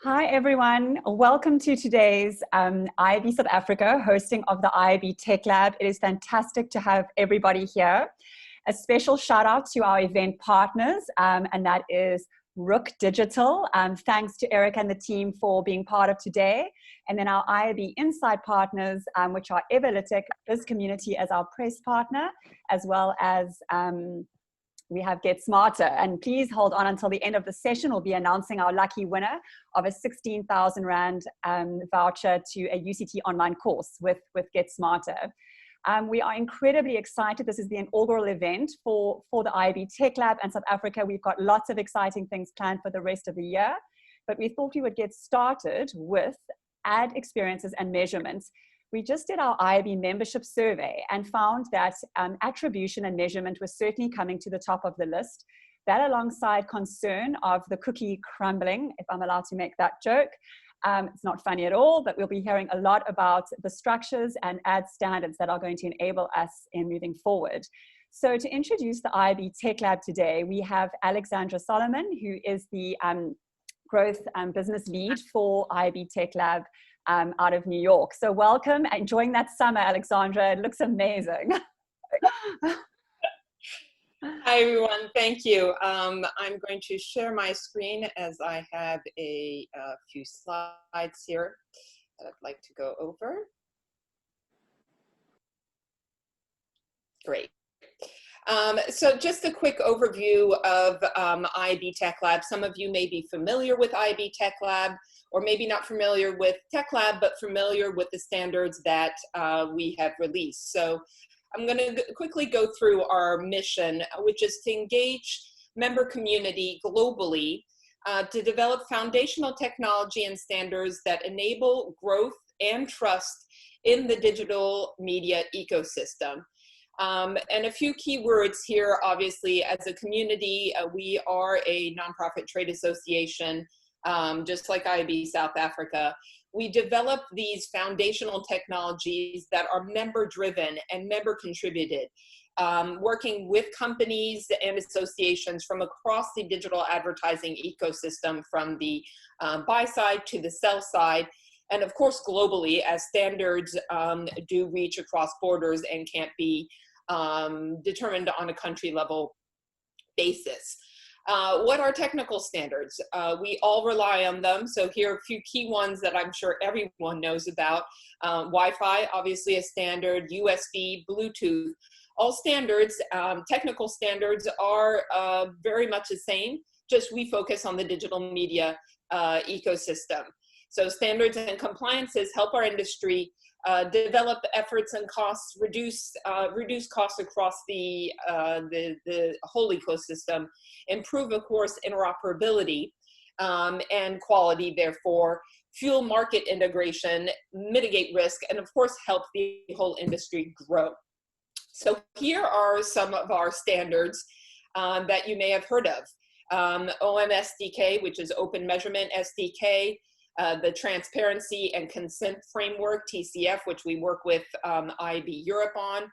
Hi everyone, welcome to today's IAB South Africa hosting of the IAB Tech Lab. It is fantastic to have everybody here. A special shout out to our event partners, and that is Rook Digital. Thanks to Eric and the team for being part of today. And then our IAB Inside partners, which are Everlytic, Biz Community as our press partner, as well as we have Get Smarter. And please hold on until the end of the session. We'll be announcing our lucky winner of a 16,000 Rand voucher to a UCT online course with Get Smarter. We are incredibly excited. This is the inaugural event for the IAB Tech Lab and South Africa. We've got lots of exciting things planned for the rest of the year, but we thought we would get started with ad experiences and measurements. We just did our IAB membership survey and found that attribution and measurement was certainly coming to the top of the list. That alongside concern of the cookie crumbling, if I'm allowed to make that joke. It's not funny at all, but we'll be hearing a lot about the structures and ad standards that are going to enable us in moving forward. So to introduce the IAB Tech Lab today, we have Alexandra Solomon, who is the growth business lead for IAB Tech Lab out of New York. So welcome, enjoying that summer, Alexandra. It looks amazing. Hi, everyone. Thank you. I'm going to share my screen as I have a few slides here that I'd like to go over. Great. So just a quick overview of IAB Tech Lab. Some of you may be familiar with IAB Tech Lab, or maybe not familiar with Tech Lab, but familiar with the standards that we have released. So I'm going to quickly go through our mission, which is to engage member community globally to develop foundational technology and standards that enable growth and trust in the digital media ecosystem. And a few key words here, obviously, as a community, we are a nonprofit trade association, just like IAB South Africa. We develop these foundational technologies that are member-driven and member-contributed, working with companies and associations from across the digital advertising ecosystem, from the buy side to the sell side, and of course globally, as standards do reach across borders and can't be determined on a country level basis. What are technical standards? We all rely on them. So here are a few key ones that I'm sure everyone knows about. Wi-Fi, obviously a standard, USB, Bluetooth, all standards, technical standards are very much the same, just we focus on the digital media ecosystem. So standards and compliances help our industry develop efforts and costs, reduce costs across the whole ecosystem, improve, of course, interoperability and quality, therefore, fuel market integration, mitigate risk, and of course, help the whole industry grow. So here are some of our standards that you may have heard of. OMSDK, which is Open Measurement SDK, the Transparency and Consent Framework, TCF, which we work with IAB Europe on,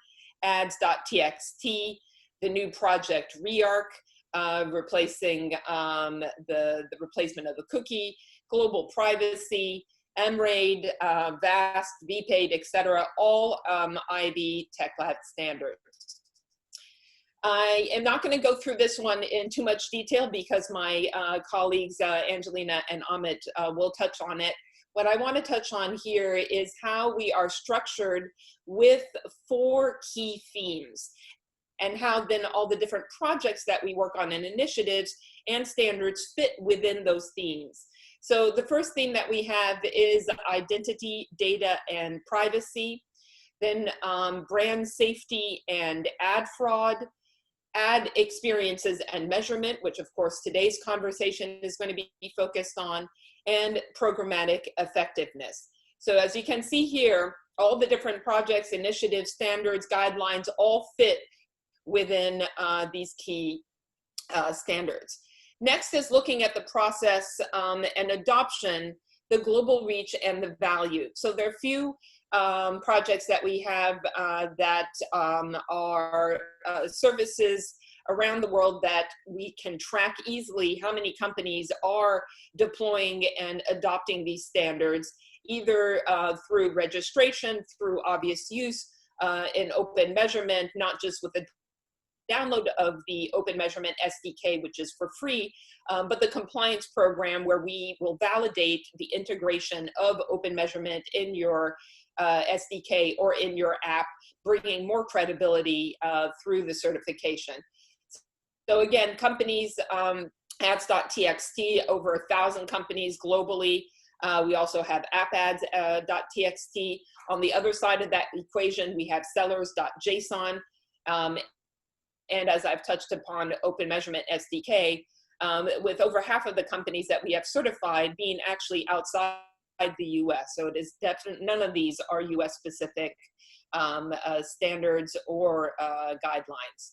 ads.txt, the new project REARC, replacing the replacement of the cookie, global privacy, MRAID, VAST, VPAID, etc., all IAB Tech Lab standards. I am not going to go through this one in too much detail because my colleagues Angelina and Amit will touch on it. What I want to touch on here is how we are structured with 4 key themes, and how then all the different projects that we work on and initiatives and standards fit within those themes. So the first theme that we have is identity, data, and privacy. Then brand safety and ad fraud, ad experiences and measurement, which of course today's conversation is going to be focused on, and programmatic effectiveness. So as you can see here, all the different projects, initiatives, standards, guidelines all fit within these key standards. Next is looking at the process and adoption, the global reach and the value. So there are a few projects that we have that are services around the world that we can track easily how many companies are deploying and adopting these standards, either through registration, through obvious use in open measurement, not just with the download of the Open Measurement SDK, which is for free, but the compliance program where we will validate the integration of open measurement in your SDK or in your app, bringing more credibility through the certification. So again, companies, ads.txt, over 1,000 companies globally. We also have appads.txt. On the other side of that equation, we have sellers.json. And as I've touched upon, Open Measurement SDK, with over half of the companies that we have certified being actually outside the US. So it is definitely, none of these are US specific standards or guidelines.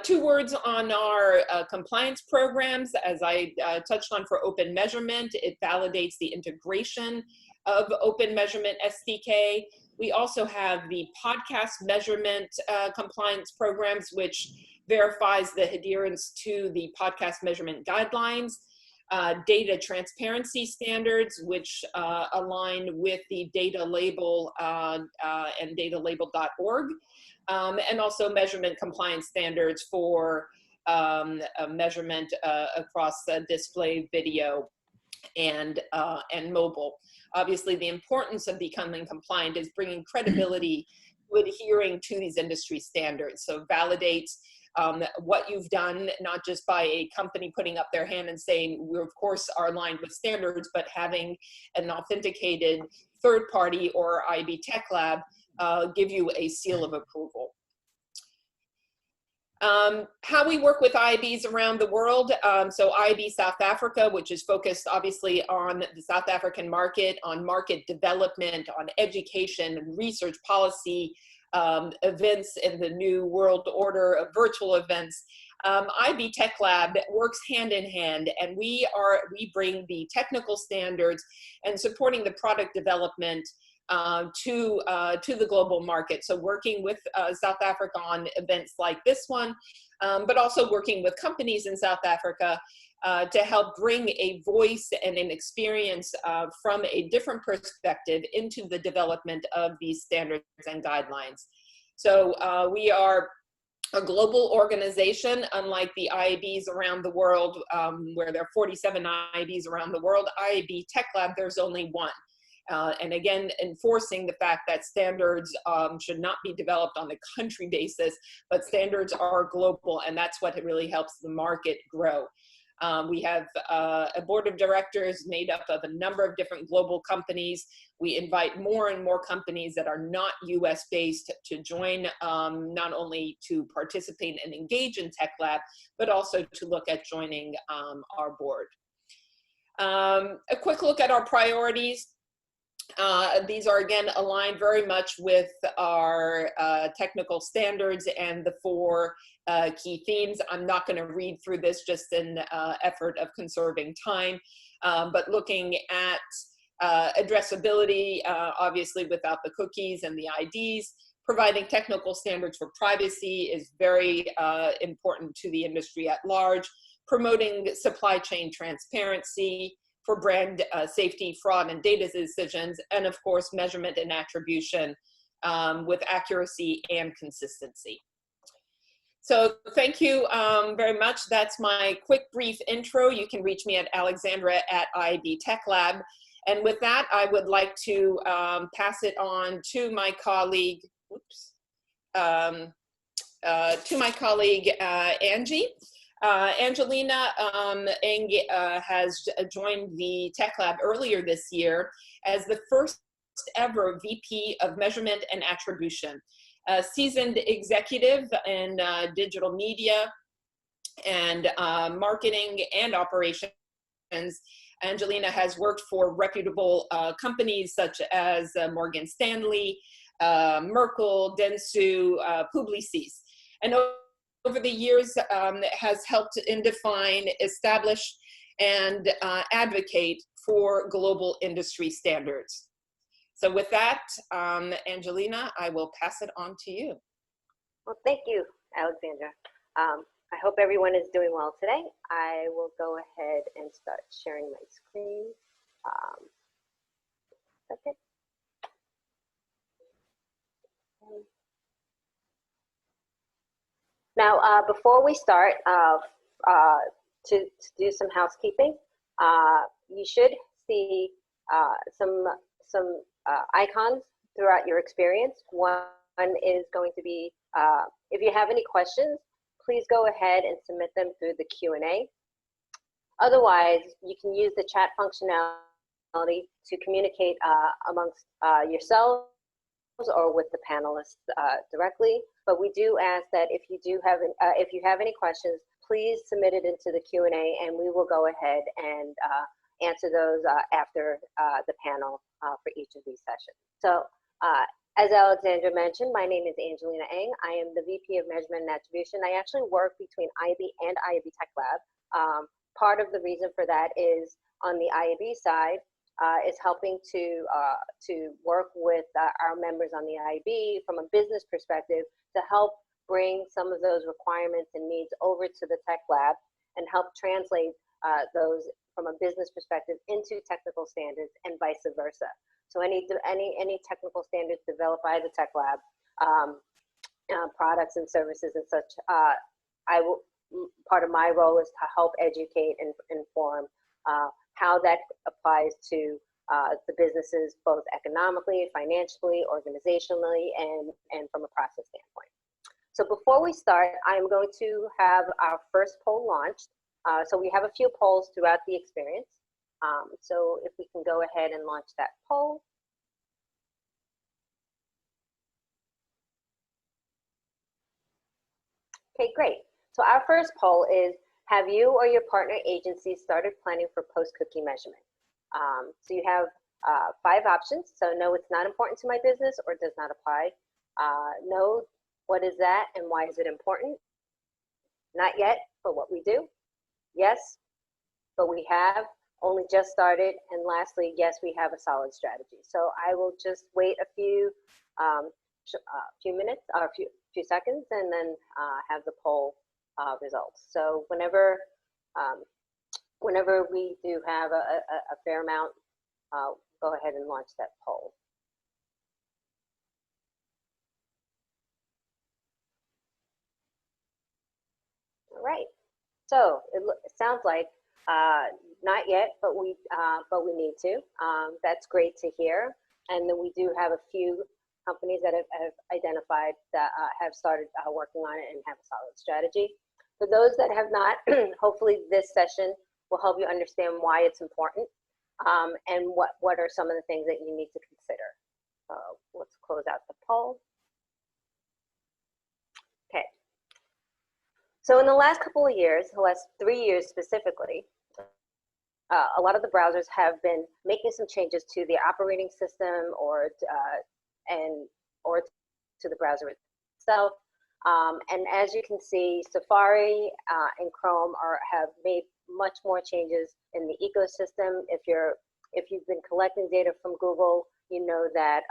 2 words on our compliance programs. As I touched on for open measurement, it validates the integration of Open Measurement SDK. We also have the podcast measurement compliance programs, which verifies the adherence to the podcast measurement guidelines, data transparency standards, which align with the data label and datalabel.org, and also measurement compliance standards for measurement across display, video, and mobile. Obviously, the importance of becoming compliant is bringing credibility with adhering to these industry standards. So validates what you've done, not just by a company putting up their hand and saying, we of course are aligned with standards, but having an authenticated third party or IAB Tech Lab give you a seal of approval. How we work with IABs around the world. So IAB South Africa, which is focused obviously on the South African market, on market development, on education and research policy, events in the new world order of virtual events. IAB Tech Lab works hand in hand, and we bring the technical standards and supporting the product development to the global market. So working with South Africa on events like this one, but also working with companies in South Africa to help bring a voice and an experience from a different perspective into the development of these standards and guidelines. So we are a global organization, unlike the IABs around the world, where there are 47 IABs around the world. IAB Tech Lab, there's only one. And again, enforcing the fact that standards should not be developed on a country basis, but standards are global, and that's what really helps the market grow. We have a board of directors made up of a number of different global companies. We invite more and more companies that are not US based to join, not only to participate and engage in Tech Lab, but also to look at joining our board. A quick look at our priorities. These are again aligned very much with our technical standards and the 4 key themes. I'm not going to read through this just in effort of conserving time, but looking at addressability, obviously without the cookies and the IDs. Providing technical standards for privacy is very important to the industry at large. Promoting supply chain transparency for brand safety, fraud, and data decisions, and of course, measurement and attribution with accuracy and consistency. So thank you very much. That's my quick, brief intro. You can reach me at Alexandra@IAB Tech Lab. And with that, I would like to pass it on to my colleague, Angie. Angelina Eng has joined the Tech Lab earlier this year as the first ever VP of Measurement and Attribution. A seasoned executive in digital media and marketing and operations, Angelina has worked for reputable companies such as Morgan Stanley, Merkle, Dentsu, Publicis, and over the years has helped define, establish, and advocate for global industry standards. So with that, Angelina, I will pass it on to you. Well, thank you, Alexandra. I hope everyone is doing well today. I will go ahead and start sharing my screen. Okay. Now, before we start, to do some housekeeping, you should see some icons throughout your experience. One is going to be, if you have any questions, please go ahead and submit them through the Q&A. Otherwise, you can use the chat functionality to communicate amongst yourselves or with the panelists directly. But we do ask that if you have any questions, please submit it into the Q&A, and we will go ahead and answer those after the panel for each of these sessions. So, as Alexandra mentioned, my name is Angelina Eng. I am the VP of Measurement and Attribution. I actually work between IAB and IAB Tech Lab. Part of the reason for that is on the IAB side is helping to work with our members on the IAB from a business perspective to help bring some of those requirements and needs over to the Tech Lab and help translate those from a business perspective into technical standards and vice versa. So any technical standards developed by the Tech Lab, products and services and such, part of my role is to help educate and inform how that applies to the businesses, both economically, financially, organizationally, and from a process standpoint. So before we start, I'm going to have our first poll launched. So we have a few polls throughout the experience. So if we can go ahead and launch that poll. Okay, great. So our first poll is, have you or your partner agency started planning for post-cookie measurement? So you have 5 options. So no, it's not important to my business, or does not apply. No, what is that and why is it important? Not yet, but what we do. Yes, but we have only just started. And lastly, yes, we have a solid strategy. So I will just wait a few minutes or a few seconds, and then have the poll results. So whenever we do have a fair amount, go ahead and launch that poll. All right. So it sounds like not yet, but we need to. That's great to hear. And then we do have a few companies that have identified that have started working on it and have a solid strategy. For those that have not, hopefully this session will help you understand why it's important, and what are some of the things that you need to consider. Let's close out the poll. Okay. So in the last couple of years, the last 3 years specifically, a lot of the browsers have been making some changes to the operating system or to the browser itself. And as you can see, Safari and Chrome have made much more changes in the ecosystem. If you've been collecting data from Google, you know that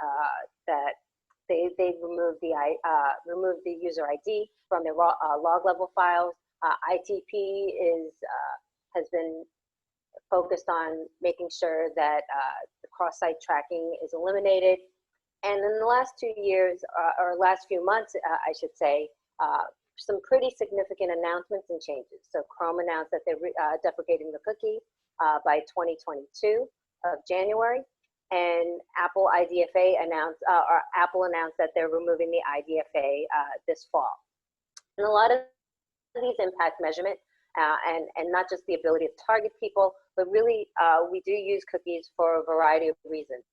they've removed the user ID from their log level files. ITP has been focused on making sure that the cross-site tracking is eliminated. And in the last 2 years, or last few months, I should say, some pretty significant announcements and changes. So Chrome announced that they're deprecating the cookie by 2022 of January, and Apple announced that they're removing the IDFA this fall. And a lot of these impact measurement, and not just the ability to target people, but really we do use cookies for a variety of reasons.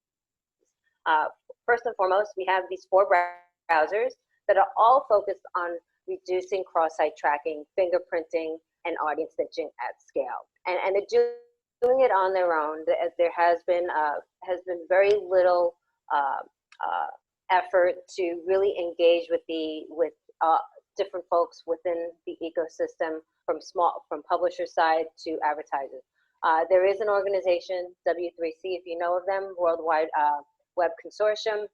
First and foremost, we have these 4 browsers that are all focused on reducing cross-site tracking, fingerprinting, and audience stitching at scale. And they're doing it on their own. There has been very little effort to really engage with different folks within the ecosystem, from publisher side to advertisers. There is an organization, W3C, if you know of them, Worldwide Web Consortium,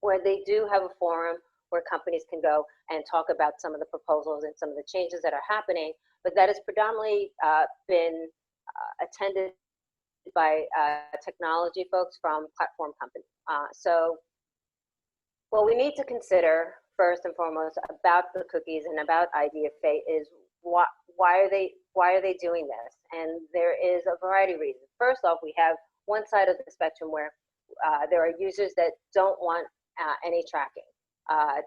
where they do have a forum where companies can go and talk about some of the proposals and some of the changes that are happening, but that has predominantly been attended by technology folks from platform companies. So what we need to consider first and foremost about the cookies and about IDFA is why are they doing this? And there is a variety of reasons. First off, we have one side of the spectrum where there are users that don't want any tracking.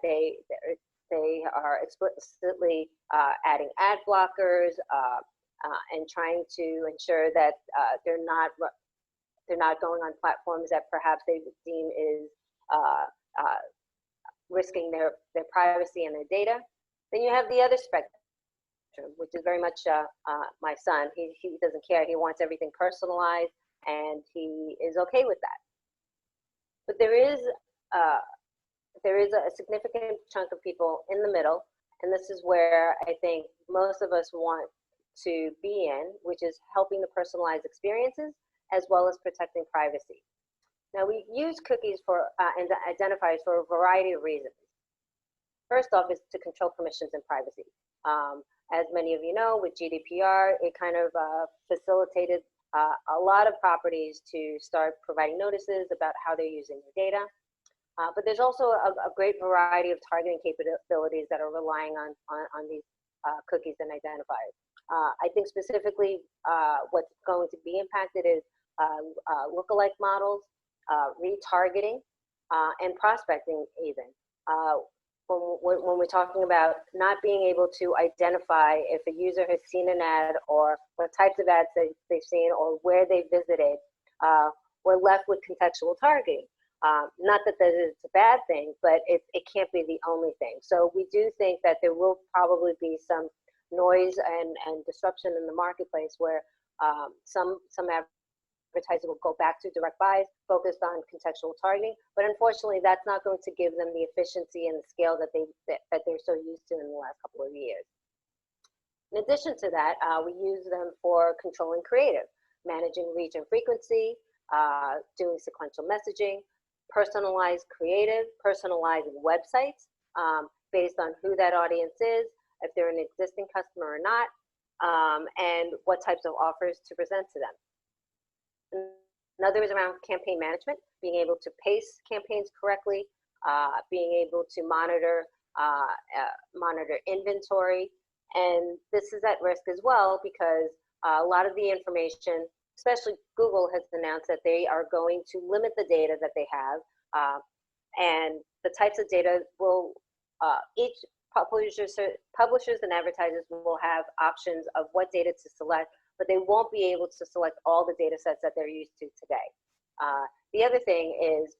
They are explicitly adding ad blockers and trying to ensure that they're not going on platforms that perhaps they deem is risking their privacy and their data. Then you have the other spectrum, which is very much my son. He doesn't care. He wants everything personalized, and he is okay with that. But there is a significant chunk of people in the middle, and this is where I think most of us want to be in, which is helping to personalize experiences as well as protecting privacy. Now, we use cookies and identifiers for a variety of reasons. First off is to control permissions and privacy. As many of you know, with GDPR, it kind of facilitated a lot of properties to start providing notices about how they're using their data. But there's also a great variety of targeting capabilities that are relying on these cookies and identifiers. I think specifically what's going to be impacted is lookalike models, retargeting, and prospecting even. When we're talking about not being able to identify if a user has seen an ad or what types of ads they've seen or where they visited, we're left with contextual targeting. Not that that is a bad thing, but it can't be the only thing. So we do think that there will probably be some noise and disruption in the marketplace where some advertisers will go back to direct buys focused on contextual targeting, but unfortunately that's not going to give them the efficiency and the scale that they're so used to in the last couple of years. In addition to that, we use them for controlling creative, managing reach and frequency, doing sequential messaging, personalized creative, personalizing websites based on who that audience is, if they're an existing customer or not, and what types of offers to present to them. Another is around campaign management, being able to pace campaigns correctly, being able to monitor inventory, and this is at risk as well because a lot of the information, especially Google has announced that they are going to limit the data that they have, and the types of data will, each publishers and advertisers will have options of what data to select, but they won't be able to select all the data sets that they're used to today. The other thing is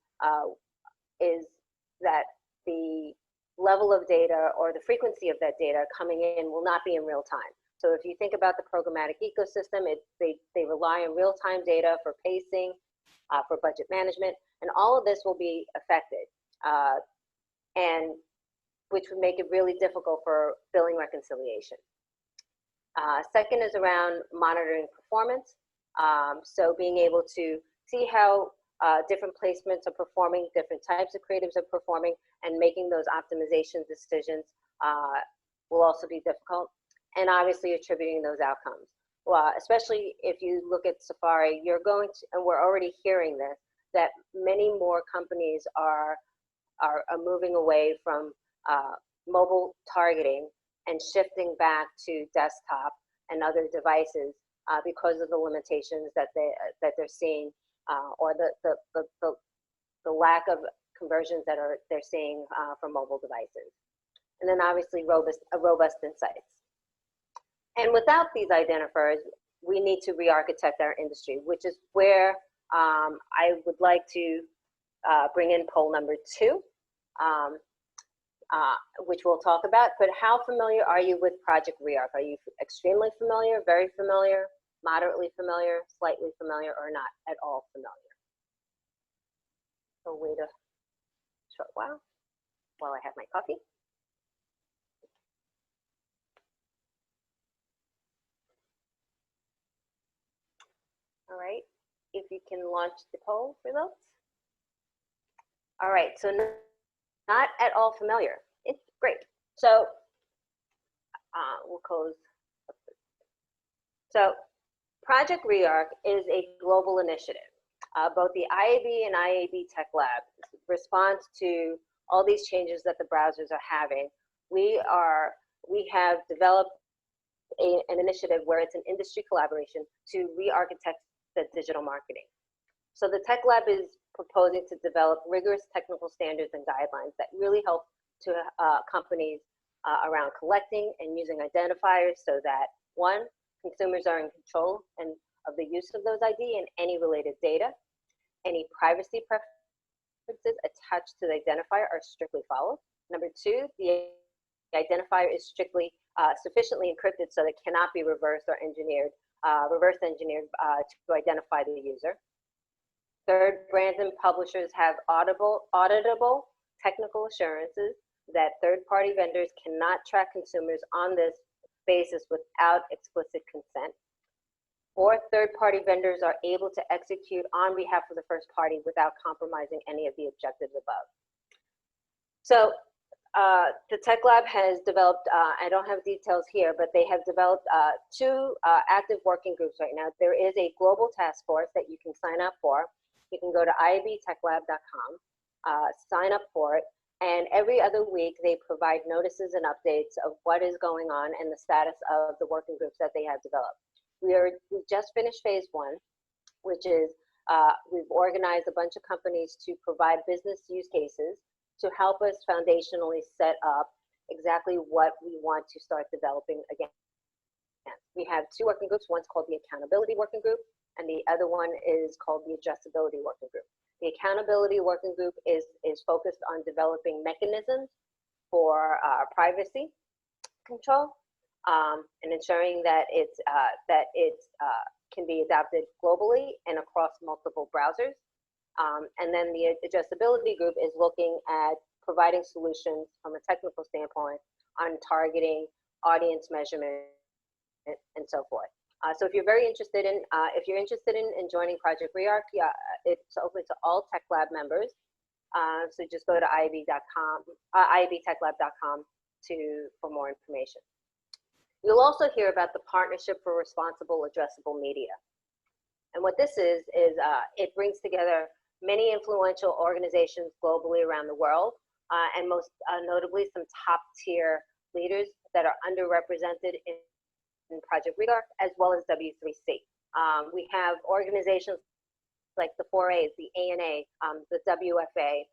that the level of data or the frequency of that data coming in will not be in real time. So if you think about the programmatic ecosystem, they rely on real-time data for pacing, for budget management, and all of this will be affected, and which would make it really difficult for billing reconciliation. Second is around monitoring performance. So being able to see how different placements are performing, different types of creatives are performing, and making those optimization decisions will also be difficult. And obviously attributing those outcomes. Well, especially if you look at Safari, you're going to, and we're already hearing this, that many more companies are moving away from mobile targeting and shifting back to desktop and other devices because of the limitations that they're seeing, or the lack of conversions that they're seeing from mobile devices. And then obviously robust insights. And without these identifiers, we need to re-architect our industry, which is where I would like to bring in poll number 2. Which we'll talk about, but how familiar are you with Project Rearc? Are you extremely familiar, very familiar, moderately familiar, slightly familiar, or not at all familiar? So wait a short while I have my coffee. All right, if you can launch the poll results. All right, so not at all familiar, it's great. So we'll close. So Project Rearc is a global initiative. Both the IAB and IAB Tech Lab responds to all these changes that the browsers are having. We have developed an initiative where it's an industry collaboration to re-architect the digital marketing. So the Tech Lab is proposing to develop rigorous technical standards and guidelines that really help to companies around collecting and using identifiers so that, one, consumers are in control of the use of those ID and any related data. Any privacy preferences attached to the identifier are strictly followed. Number two, the identifier is strictly sufficiently encrypted so that it cannot be reverse engineered to identify the user. Third, brands and publishers have auditable technical assurances that third-party vendors cannot track consumers on this basis without explicit consent. Fourth, third-party vendors are able to execute on behalf of the first party without compromising any of the objectives above. So the Tech Lab has developed, I don't have details here, but they have developed two active working groups right now. There is a global task force that you can sign up for. You can go to iabtechlab.com, sign up for it, and every other week they provide notices and updates of what is going on and the status of the working groups that they have developed. We just finished phase one, which is we've organized a bunch of companies to provide business use cases to help us foundationally set up exactly what we want to start developing again. We have two working groups. One's called the Accountability Working Group, and the other one is called the Addressability Working Group. The Accountability Working Group is focused on developing mechanisms for privacy control and ensuring that it can be adopted globally and across multiple browsers. And then the Addressability Group is looking at providing solutions from a technical standpoint on targeting, audience measurement, and so forth. So if you're interested in joining Project Rearc, it's open to all Tech Lab members. So just go to iabtechlab.com for more information. You'll also hear about the Partnership for Responsible Addressable Media. And what this is it brings together many influential organizations globally around the world, and most notably some top tier leaders that are underrepresented in Project Rearc, as well as W3C. We have organizations like the 4As, the ANA, the WFA,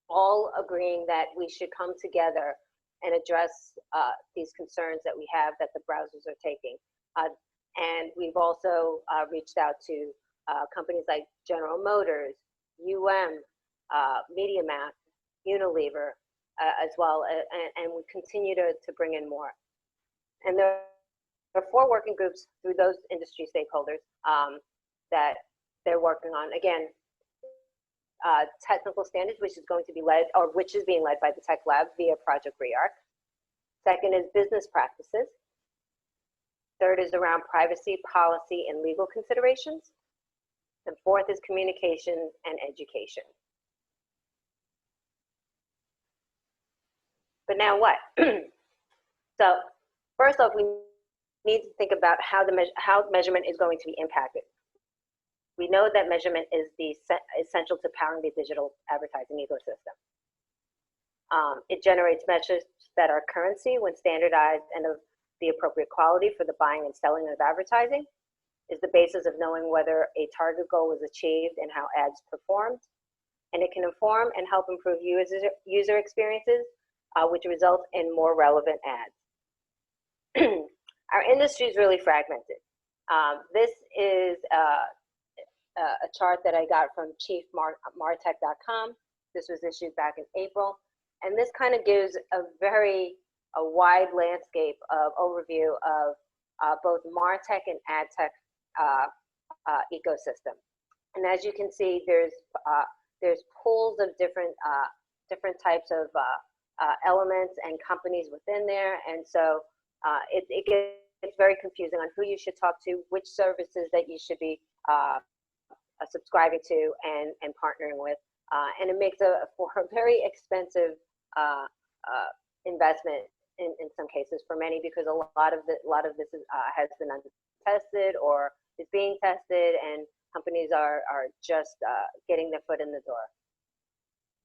all agreeing that we should come together and address these concerns that we have that the browsers are taking. And we've also reached out to companies like General Motors, MediaMath, Unilever, as well, and we continue to bring in more. And there are 4 working groups through those industry stakeholders that they're working on. Again, technical standards, which is being led by the Tech Lab via Project Rearc. Second is business practices. Third is around privacy, policy, and legal considerations. And fourth is communication and education. But now what? So first off, we need to think about how measurement is going to be impacted. We know that measurement is essential to powering the digital advertising ecosystem. It generates metrics that are currency when standardized and of the appropriate quality for the buying and selling of advertising, is the basis of knowing whether a target goal was achieved and how ads performed. And it can inform and help improve user experiences, which result in more relevant ads. Our industry is really fragmented. This is a chart that I got from chiefmartech.com. This was issued back in April. And this kind of gives a wide landscape of overview of both MarTech and AdTech ecosystem. And as you can see, there's pools of different types of elements and companies within there. And so it gets very confusing on who you should talk to, which services that you should be subscribing to and partnering with. and it makes for a very expensive investment in some cases for many, because a lot of this has been untested or is being tested, and companies are just getting their foot in the door.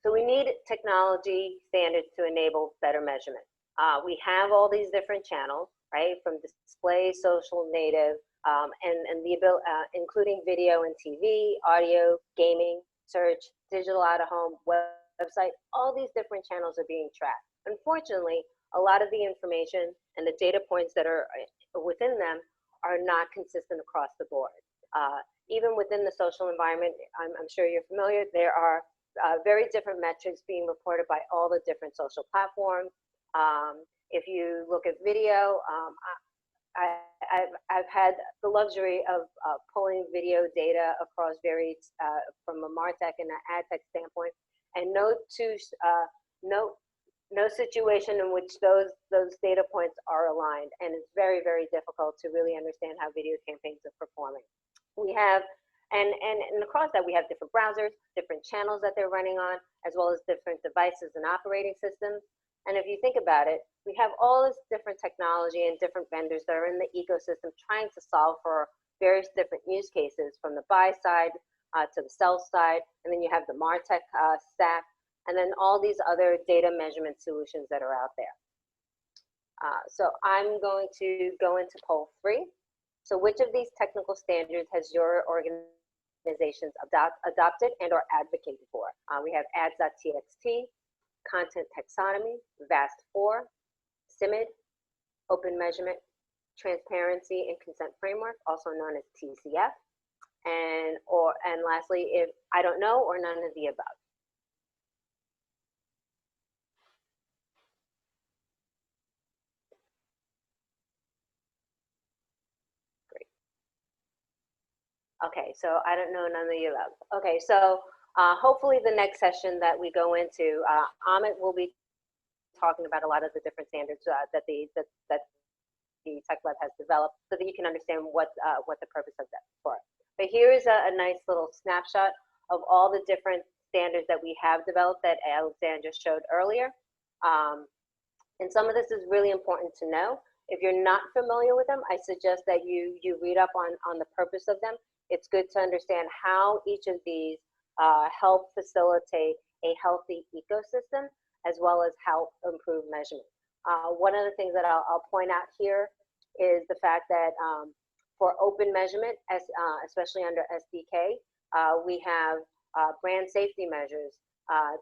So we need technology standards to enable better measurement. We have all these different channels, right, from display, social, native, and the ability, including video and TV, audio, gaming, search, digital out-of-home, website. All these different channels are being tracked. Unfortunately, a lot of the information and the data points that are within them are not consistent across the board. Even within the social environment, I'm sure you're familiar, there are very different metrics being reported by all the different social platforms. If you look at video, I've had the luxury of pulling video data across varied, from a MarTech and an ad tech standpoint, and no situation in which those data points are aligned, and it's very, very difficult to really understand how video campaigns are performing. We have, and across that, we have different browsers, different channels that they're running on, as well as different devices and operating systems. And if you think about it, we have all this different technology and different vendors that are in the ecosystem trying to solve for various different use cases, from the buy side to the sell side, and then you have the MarTech stack, and then all these other data measurement solutions that are out there. So I'm going to go into poll 3. So which of these technical standards has your organizations adopted and or advocated for? We have ads.txt, content taxonomy, VAST4, CIMID, open measurement, transparency and consent framework, also known as TCF, and lastly, if I don't know, or none of the above. Great. Okay, so I don't know, none of the above. Okay, so hopefully the next session that we go into, Amit will be talking about a lot of the different standards that the Tech Lab has developed, so that you can understand what the purpose of that is for. But here is a nice little snapshot of all the different standards that we have developed that Alexandra showed earlier. And some of this is really important to know. If you're not familiar with them, I suggest that you read up on the purpose of them. It's good to understand how each of these help facilitate a healthy ecosystem, as well as help improve measurement. One of the things that I'll point out here is the fact that for open measurement, especially under SDK, we have brand safety measures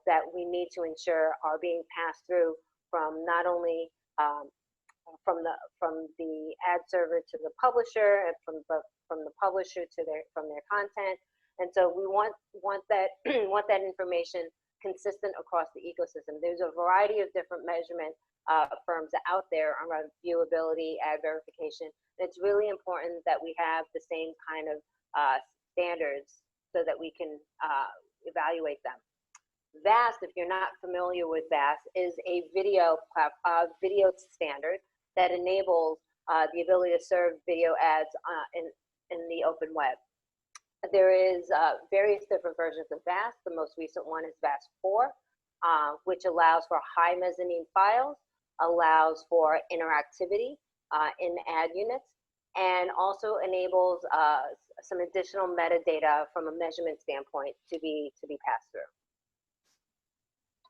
that we need to ensure are being passed through from not only from the ad server to the publisher, and from the publisher to from their content. And so we want that want that information consistent across the ecosystem. There's a variety of different measurement firms out there around viewability, ad verification. It's really important that we have the same kind of standards so that we can evaluate them. VAST, if you're not familiar with VAST, is a video standard that enables the ability to serve video ads in the open web. There is various different versions of VAST. The most recent one is VAST4, which allows for high mezzanine files, allows for interactivity in ad units, and also enables some additional metadata from a measurement standpoint to be passed through.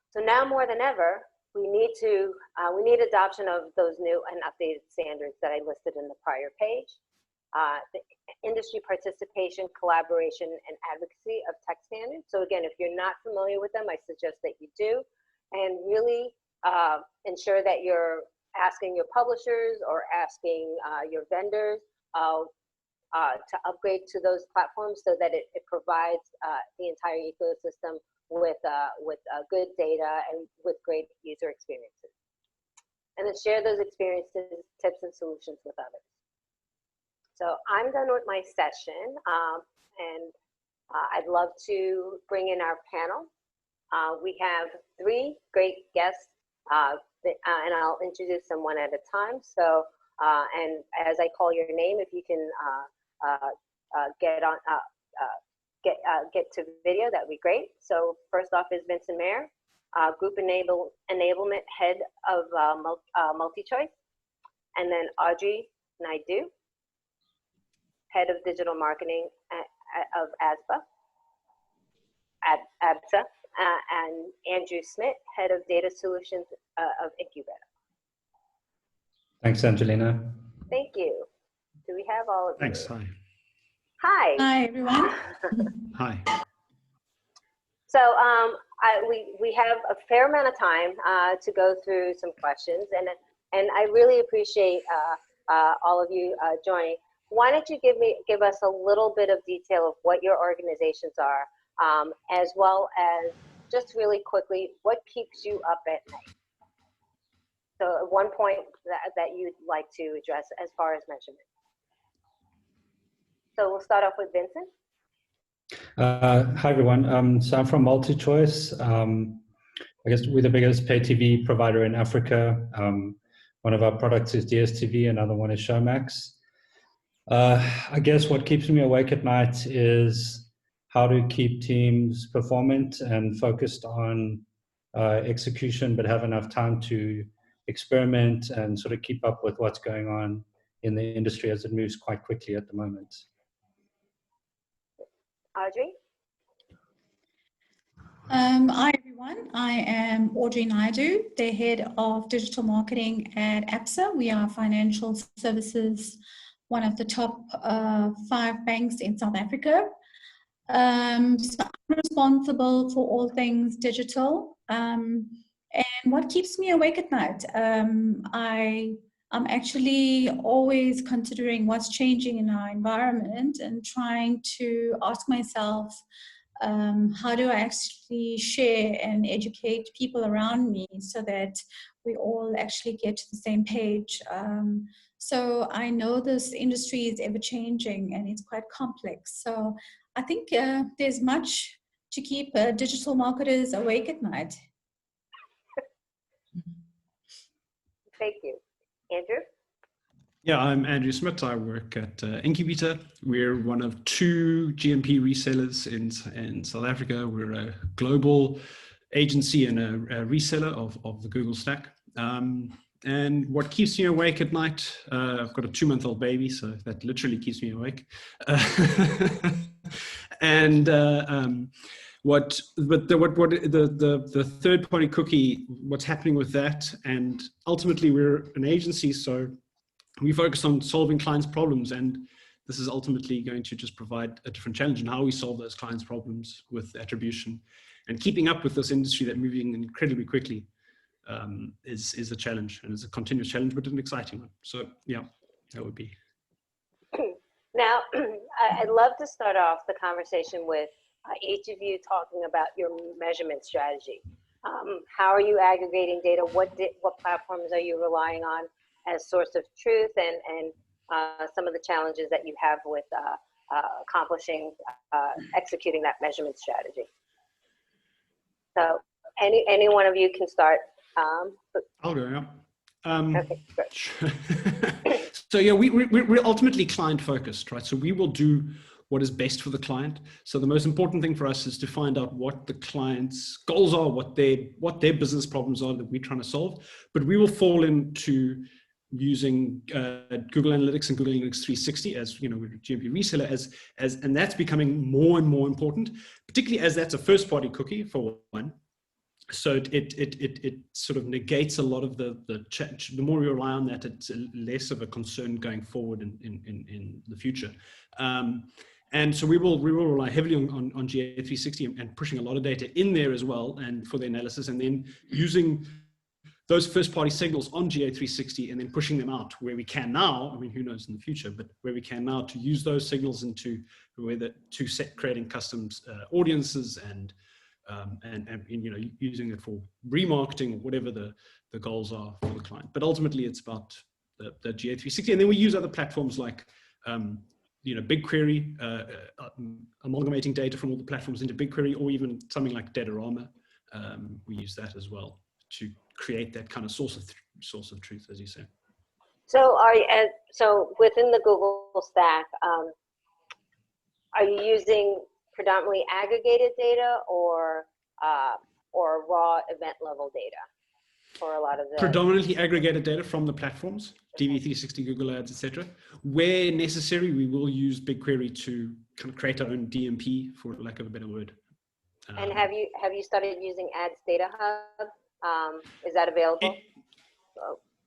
So now more than ever, we need adoption of those new and updated standards that I listed in the prior page. The industry participation, collaboration, and advocacy of tech standards. So again, if you're not familiar with them, I suggest that you do, and really ensure that you're asking your publishers or asking your vendors to upgrade to those platforms, so that it provides the entire ecosystem with good data and with great user experiences. And then share those experiences, tips, and solutions with others. So I'm done with my session, and I'd love to bring in our panel. We have 3 great guests, and I'll introduce them one at a time. So, and as I call your name, if you can get on, get to video, that'd be great. So first off is Vincent Maher, Group Enablement Head of Multichoice, and then Audrey Naidoo, Head of Digital Marketing of ABSA, and Andrew Smit, Head of Data Solutions of Incubeta. Thanks, Angelina. Thank you. Do we have all of you? Thanks. Hi. Hi. Hi, everyone. Hi. So we have a fair amount of time to go through some questions, and I really appreciate all of you joining. Why don't you give us a little bit of detail of what your organizations are, as well as just really quickly, what keeps you up at night? So one point that you'd like to address as far as measurement. So we'll start off with Vincent. Hi, everyone. So I'm from Multichoice. I guess we're the biggest pay TV provider in Africa. One of our products is DSTV, another one is Showmax. I guess what keeps me awake at night is how to keep teams performant and focused on execution, but have enough time to experiment and sort of keep up with what's going on in the industry as it moves quite quickly at the moment. Audrey? Hi, everyone. I am Audrey Naidoo, the Head of Digital Marketing at ABSA. We are financial services, one of the top 5 banks in South Africa. So I'm responsible for all things digital. And what keeps me awake at night? I'm actually always considering what's changing in our environment and trying to ask myself, how do I actually share and educate people around me so that we all actually get to the same page? So I know this industry is ever changing and it's quite complex. So I think there's much to keep digital marketers awake at night. Thank you. Andrew? Yeah, I'm Andrew Smit. I work at Incubeta. We're one of 2 GMP resellers in South Africa. We're a global agency and a reseller of the Google stack. And what keeps me awake at night, I've got a 2-month-old baby, so that literally keeps me awake. And the third-party cookie, what's happening with that, and ultimately we're an agency, so we focus on solving clients' problems, and this is ultimately going to just provide a different challenge in how we solve those clients' problems with attribution. And keeping up with this industry that's moving incredibly quickly is a challenge, and it's a continuous challenge, but an exciting one. So yeah, that would be. Now, I'd love to start off the conversation with each of you talking about your measurement strategy. How are you aggregating data? What platforms are you relying on as source of truth, and some of the challenges that you have with executing that measurement strategy? So any one of you can start. I'll go, yeah. Okay, great. So yeah, we're ultimately client focused, right? So we will do what is best for the client. So the most important thing for us is to find out what the client's goals are, what their business problems are that we're trying to solve. But we will fall into using Google Analytics and Google Analytics 360 as, you know, we're a GMP reseller and that's becoming more and more important, particularly as that's a first-party cookie for one. So it sort of negates a lot of the more we rely on that, it's less of a concern going forward in the future. And so we will rely heavily on GA360 and pushing a lot of data in there as well, and for the analysis, and then using those first-party signals on GA360 and then pushing them out where we can now. I mean, who knows in the future, but where we can now to use those signals into creating custom audiences and you know, using it for remarketing or whatever the goals are for the client. But ultimately, it's about the GA360, and then we use other platforms like you know, BigQuery, amalgamating data from all the platforms into BigQuery, or even something like Datarama. We use that as well to create that kind of source of truth, as you say. So so within the Google stack, are you using predominantly aggregated data or raw event level data for a lot of the predominantly aggregated data from the platforms, DV360, Google Ads, etc. Where necessary, we will use BigQuery to kind of create our own DMP, for lack of a better word. And have you started using Ads Data Hub? Is that available?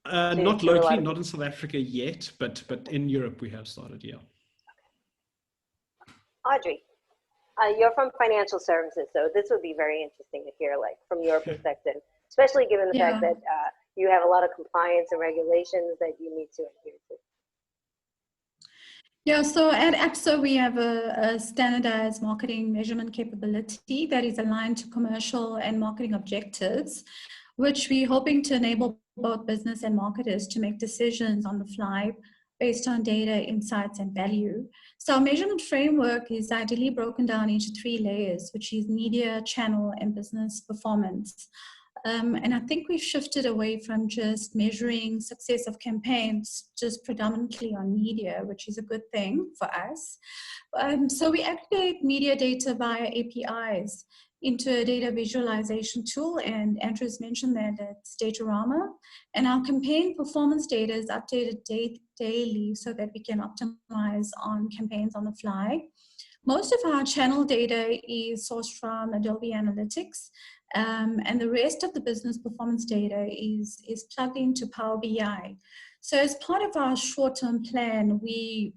Not locally, not in South Africa yet, but in Europe we have started, yeah. Audrey, you're from financial services, so this would be very interesting to hear, like, from your perspective, especially given the fact that you have a lot of compliance and regulations that you need to adhere to. Yeah, so at ABSA, we have a standardized marketing measurement capability that is aligned to commercial and marketing objectives, which we're hoping to enable both business and marketers to make decisions on the fly based on data, insights, and value. So our measurement framework is ideally broken down into 3 layers, which is media, channel, and business performance. And I think we've shifted away from just measuring success of campaigns just predominantly on media, which is a good thing for us. So we aggregate media data via APIs into a data visualization tool, and Andrew's mentioned that it's Datarama. And our campaign performance data is updated daily so that we can optimize on campaigns on the fly. Most of our channel data is sourced from Adobe Analytics, and the rest of the business performance data is plugged into Power BI. So as part of our short-term plan, we,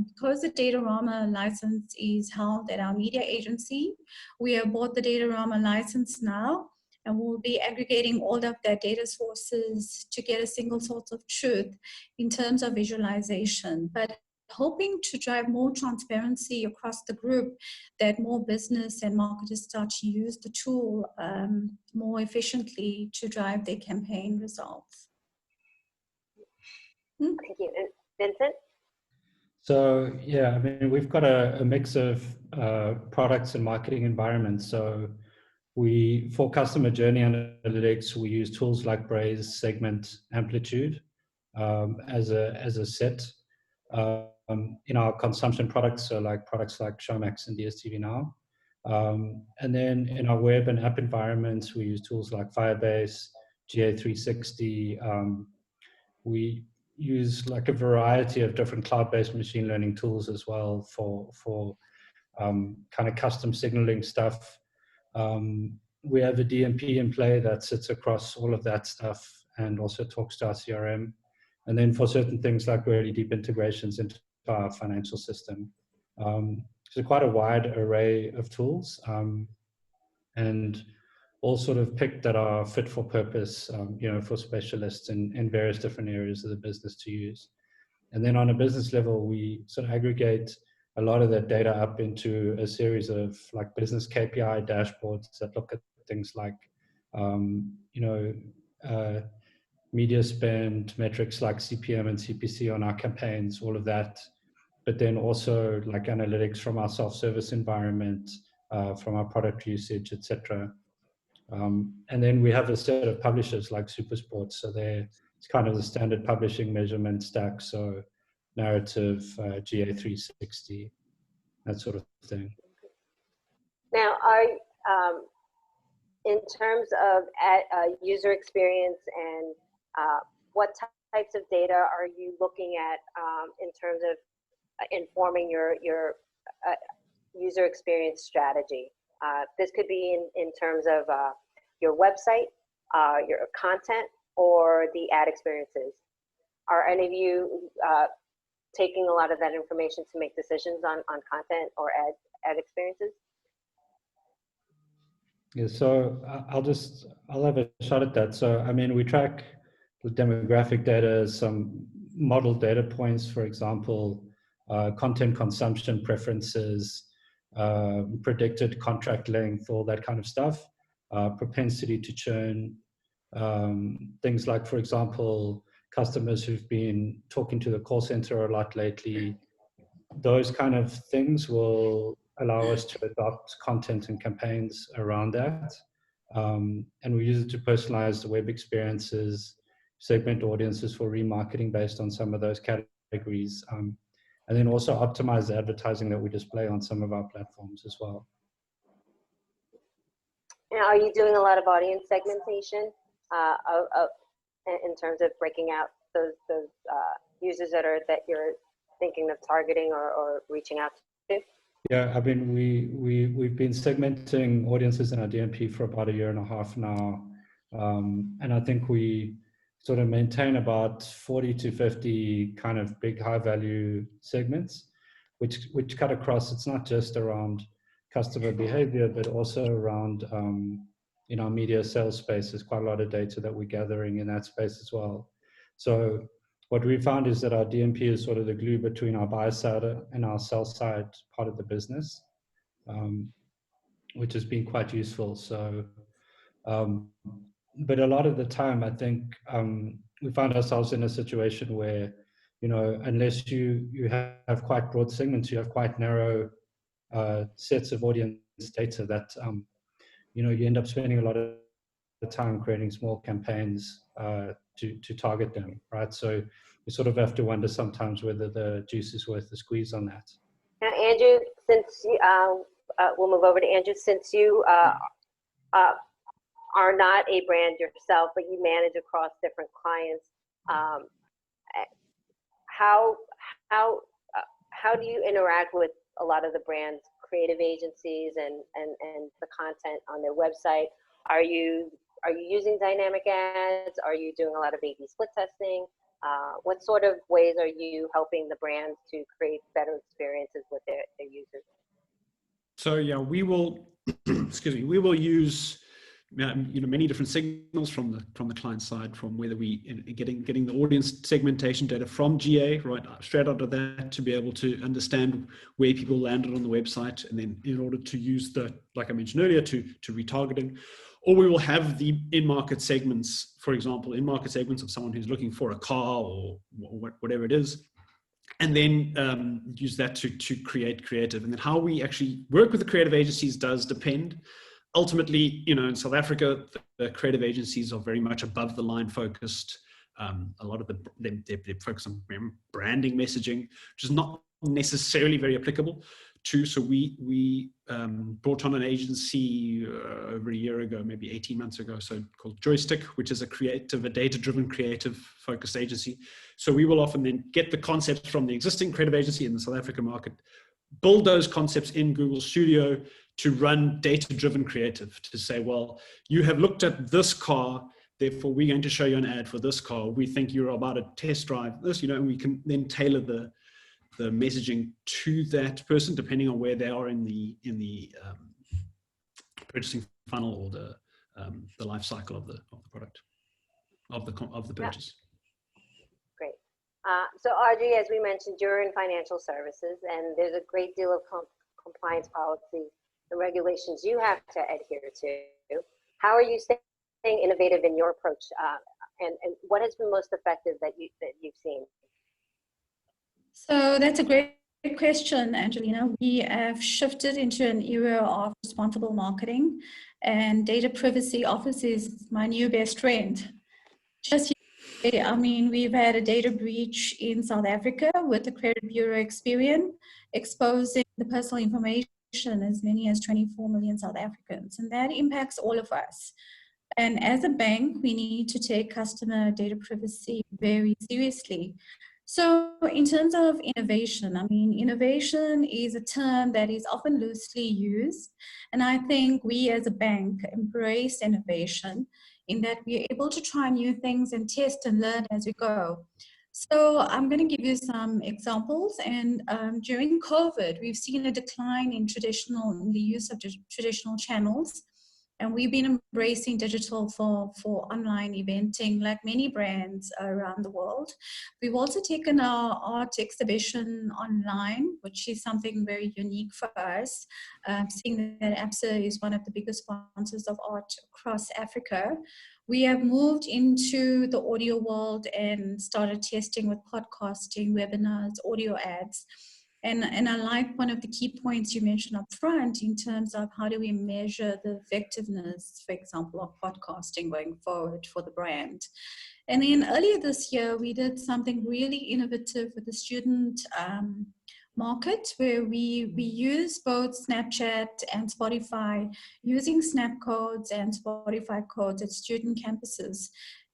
because the Datarama license is held at our media agency, we have bought the Datarama license now, and we'll be aggregating all of their data sources to get a single source of truth in terms of visualization. But hoping to drive more transparency across the group, that more business and marketers start to use the tool more efficiently to drive their campaign results. Thank you. And Vincent? So yeah, I mean, we've got a mix of products and marketing environments. So for customer journey analytics, we use tools like Braze, Segment, Amplitude as a set. In our consumption products, so like products like Showmax and DSTV Now. And then in our web and app environments, we use tools like Firebase, GA360. We use like a variety of different cloud-based machine learning tools as well for kind of custom signaling stuff. We have a DMP in play that sits across all of that stuff and also talks to our CRM. And then for certain things like really deep integrations into our financial system. So quite a wide array of tools and all sort of picked that are fit for purpose, you know, for specialists in various different areas of the business to use. And then on a business level, we sort of aggregate a lot of that data up into a series of like business KPI dashboards that look at things like, you know, media spend, metrics like CPM and CPC on our campaigns, all of that. But then also like analytics from our self-service environment, from our product usage, etc. And then we have a set of publishers like Supersports. So it's kind of the standard publishing measurement stack. So narrative, GA360, that sort of thing. Now, in terms of user experience and what types of data are you looking at in terms of informing your user experience strategy? This could be in terms of your website, your content, or the ad experiences. Are any of you taking a lot of that information to make decisions on content or ad experiences? Yeah, so I'll have a shot at that. So, I mean, we track the demographic data, some model data points, for example, content consumption preferences, predicted contract length, all that kind of stuff, propensity to churn, things like, for example, customers who've been talking to the call center a lot lately. Those kind of things will allow us to adopt content and campaigns around that. And we use it to personalize the web experiences, segment audiences for remarketing based on some of those categories. and then also optimize the advertising that we display on some of our platforms as well. Now, are you doing a lot of audience segmentation in terms of breaking out those users that you're thinking of targeting or reaching out to? Yeah, I mean, we've been segmenting audiences in our DMP for about 1.5 years now, and I think we sort of maintain about 40 to 50 kind of big high value segments, which cut across. It's not just around customer behavior, but also around in our media sales space. There's quite a lot of data that we're gathering in that space as well. So what we found is that our DMP is sort of the glue between our buy side and our sell side part of the business, which has been quite useful. So, but a lot of the time, I think we find ourselves in a situation where, you know, unless you have quite broad segments, you have quite narrow sets of audience data that, you know, you end up spending a lot of the time creating small campaigns to target them, right? So you sort of have to wonder sometimes whether the juice is worth the squeeze on that. Now, Andrew, since you, we'll move over to Andrew, since you are not a brand yourself, but you manage across different clients, how do you interact with a lot of the brands' creative agencies and the content on their website? Are you using dynamic ads? Are you doing a lot of A/B split testing? What sort of ways are you helping the brands to create better experiences with their users? So yeah, we will, excuse me, we will use you know, many different signals from the client side, from whether we getting the audience segmentation data from GA, right, straight out of that, to be able to understand where people landed on the website, and then in order to use the, like I mentioned earlier, to retargeting. Or we will have the in-market segments, for example, in-market segments of someone who's looking for a car or whatever it is, and then use that to create creative. And then how we actually work with the creative agencies does depend. Ultimately, you know, in South Africa, the creative agencies are very much above the line focused. A lot of they focus on branding messaging, which is not necessarily very applicable to. So we brought on an agency over a year ago, maybe 18 months ago, so called Joystick, which is a data-driven creative focused agency. So we will often then get the concepts from the existing creative agency in the South African market, build those concepts in Google Studio to run data-driven creative, to say, well, you have looked at this car, therefore we're going to show you an ad for this car. We think you're about to test drive this, you know, and we can then tailor the messaging to that person depending on where they are in the purchasing funnel or the life cycle of the product, of the purchase. Great. So Audrey, as we mentioned, you're in financial services, and there's a great deal of compliance policy and regulations you have to adhere to. How are you staying innovative in your approach, and what has been most effective that you've seen? So that's a great question, Angelina. We have shifted into an era of responsible marketing, and data privacy office is my new best friend. Just yesterday, I mean, we've had a data breach in South Africa with the Credit Bureau Experian exposing the personal information as many as 24 million South Africans, and that impacts all of us. And as a bank, we need to take customer data privacy very seriously. So in terms of innovation, I mean, innovation is a term that is often loosely used. And I think we as a bank embrace innovation in that we're able to try new things and test and learn as we go. So I'm going to give you some examples. And during COVID, we've seen a decline in the use of traditional channels. And we've been embracing digital for online eventing, like many brands around the world. We've also taken our art exhibition online, which is something very unique for us, seeing that ABSA is one of the biggest sponsors of art across Africa. We have moved into the audio world and started testing with podcasting, webinars, audio ads. And I like one of the key points you mentioned up front in terms of how do we measure the effectiveness, for example, of podcasting going forward for the brand. And then earlier this year, we did something really innovative with the student market, where we use both Snapchat and Spotify, using Snap codes and Spotify codes at student campuses,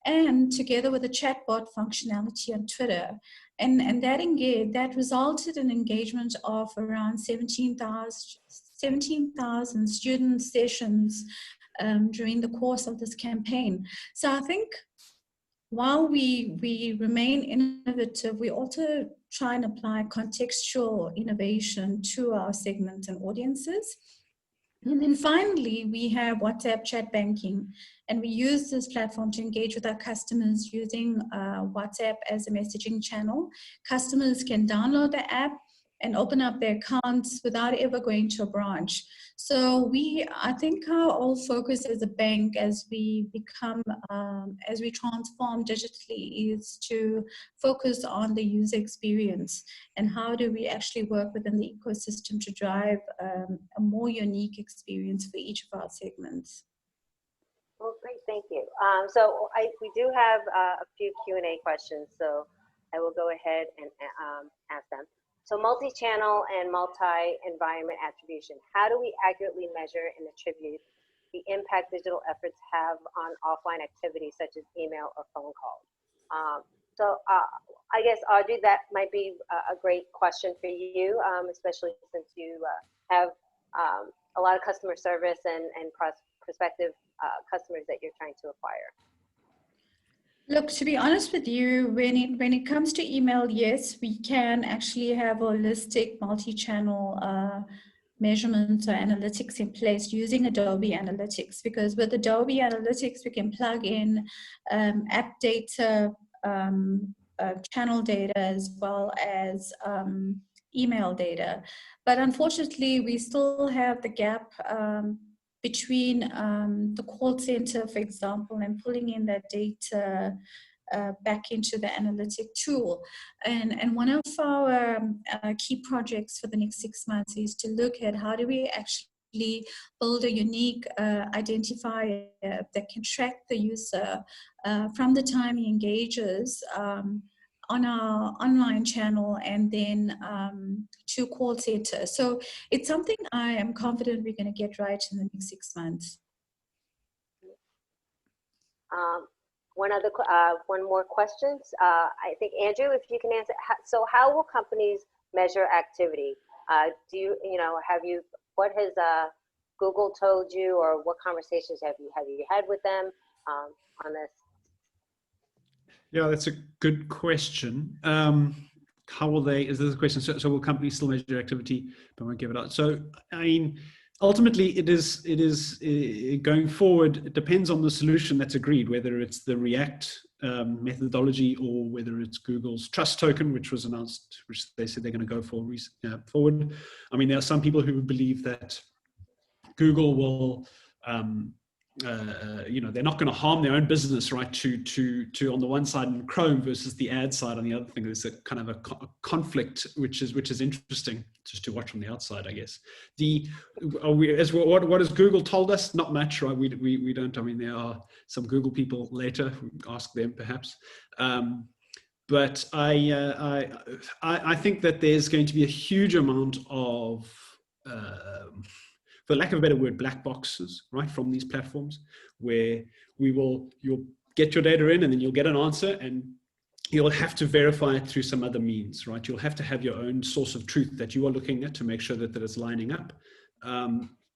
and together with a chatbot functionality on Twitter. And that resulted in engagement of around 17,000 student sessions during the course of this campaign. So I think while we remain innovative, we also try and apply contextual innovation to our segments and audiences. And then finally, we have WhatsApp chat banking, and we use this platform to engage with our customers using WhatsApp as a messaging channel. Customers can download the app and open up their accounts without ever going to a branch. So I think our whole focus as a bank, as we transform digitally, is to focus on the user experience and how do we actually work within the ecosystem to drive a more unique experience for each of our segments. Well, great, thank you. We do have a few Q&A questions, so I will go ahead and ask them. So multi-channel and multi-environment attribution. How do we accurately measure and attribute the impact digital efforts have on offline activities such as email or phone calls? I guess, Audrey, that might be a great question for you, especially since you have a lot of customer service and prospective customers that you're trying to acquire. Look, to be honest with you, when it comes to email, yes, we can actually have holistic multi-channel measurements or analytics in place using Adobe Analytics, because with Adobe Analytics, we can plug in app data, channel data, as well as email data. But unfortunately, we still have the gap between the call center, for example, and pulling in that data back into the analytic tool. And one of our key projects for the next 6 months is to look at how do we actually build a unique identifier that can track the user from the time he engages on our online channel and then to call center. So it's something I am confident we're going to get right in the next 6 months. One more question. I think, Andrew, if you can answer. So how will companies measure activity? What has Google told you, or what conversations have you had with them on this? Yeah, that's a good question. How will they, is this a question, so will companies still measure activity but won't give it out? So, I mean, ultimately it is going forward, it depends on the solution that's agreed, whether it's the React methodology or whether it's Google's trust token, which was announced, which they said they're going to go forward. I mean, there are some people who believe that Google will, they're not going to harm their own business, right? To on the one side in Chrome versus the ad side on the other thing. There's a kind of a conflict, which is interesting just to watch from the outside, I guess. What has Google told us? Not much, right? We don't. I mean, there are some Google people later. Ask them perhaps. But I think that there's going to be a huge amount of for lack of a better word, black boxes, right, from these platforms, where you'll get your data in and then you'll get an answer and you'll have to verify it through some other means, right? You'll have to have your own source of truth that you are looking at to make sure that it's lining up,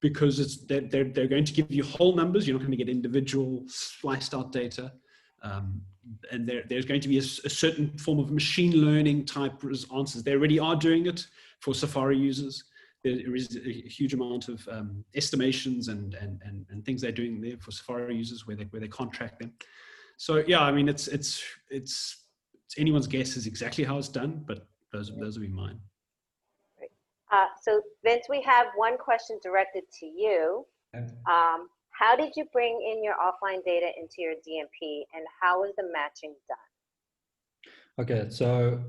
because they're going to give you whole numbers. You're not going to get individual sliced out data. And there's going to be a certain form of machine learning type answers. They already are doing it for Safari users. There is a huge amount of estimations and things they're doing there for Safari users where they can't track them. So yeah, I mean, it's anyone's guess is exactly how it's done, but those will be mine. Great. So Vince, we have one question directed to you. How did you bring in your offline data into your DMP, and how is the matching done? Okay, so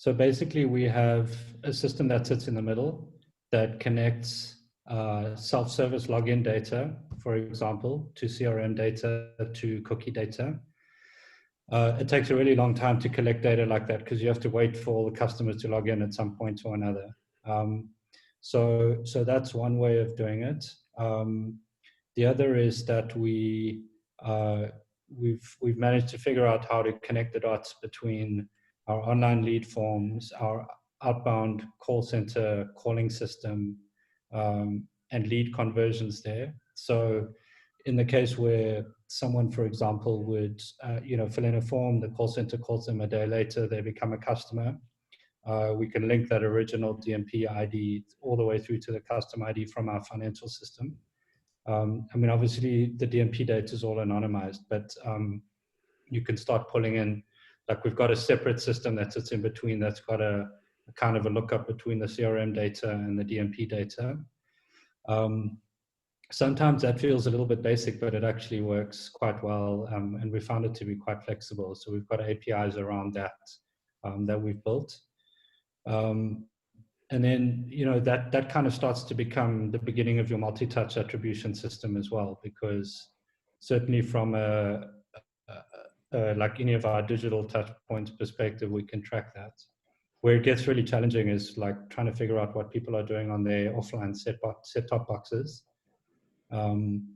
So basically, we have a system that sits in the middle that connects self-service login data, for example, to CRM data, to cookie data. It takes a really long time to collect data like that because you have to wait for all the customers to log in at some point or another. So that's one way of doing it. The other is that we've managed to figure out how to connect the dots between our online lead forms, our outbound call center calling system, and lead conversions there. So in the case where someone, for example, would fill in a form, the call center calls them a day later, they become a customer. We can link that original DMP ID all the way through to the custom ID from our financial system. I mean, obviously the DMP data is all anonymized, but you can start pulling in, like we've got a separate system that sits in between that's got a kind of a lookup between the CRM data and the DMP data. Sometimes that feels a little bit basic, but it actually works quite well, and we found it to be quite flexible. So we've got APIs around that that we've built. And then, that kind of starts to become the beginning of your multi-touch attribution system as well, because certainly from like any of our digital touch points perspective, we can track that. Where it gets really challenging is like trying to figure out what people are doing on their offline set-top boxes. And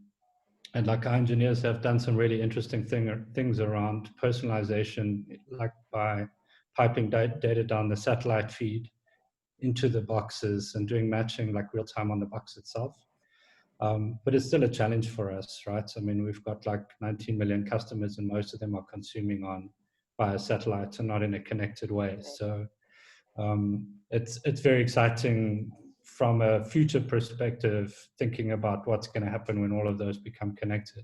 like our engineers have done some really interesting things around personalization, like by piping data down the satellite feed into the boxes and doing matching like real time on the box itself. But it's still a challenge for us, right? I mean, we've got like 19 million customers and most of them are consuming via satellite and not in a connected way. So it's very exciting from a future perspective, thinking about what's going to happen when all of those become connected.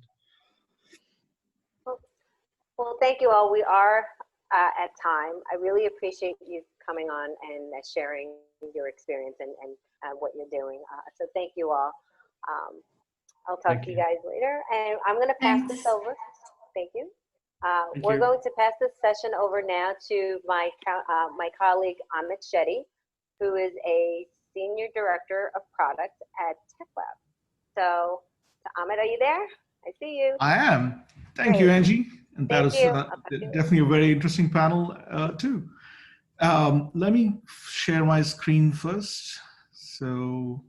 Well, thank you all. We are at time. I really appreciate you coming on and sharing your experience and what you're doing. So thank you all. I'll talk to you guys later. And I'm going to pass this over. Thank you. We're going to pass this session over now to my colleague, Amit Shetty, who is a Senior Director of Product at Tech Lab. So, Amit, are you there? I see you. I am. Thank you, Angie. And that is definitely a very interesting panel, too. Let me share my screen first so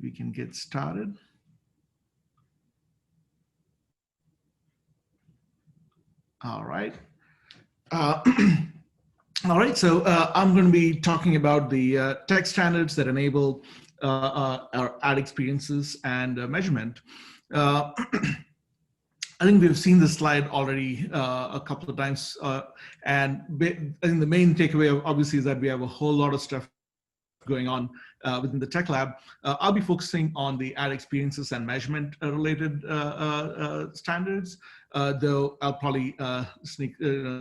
we can get started. All right. All right, so I'm going to be talking about the tech standards that enable our ad experiences and measurement. I think we've seen this slide already a couple of times, and I think the main takeaway obviously is that we have a whole lot of stuff going on within the Tech Lab. I'll be focusing on the ad experiences and measurement related standards, though I'll probably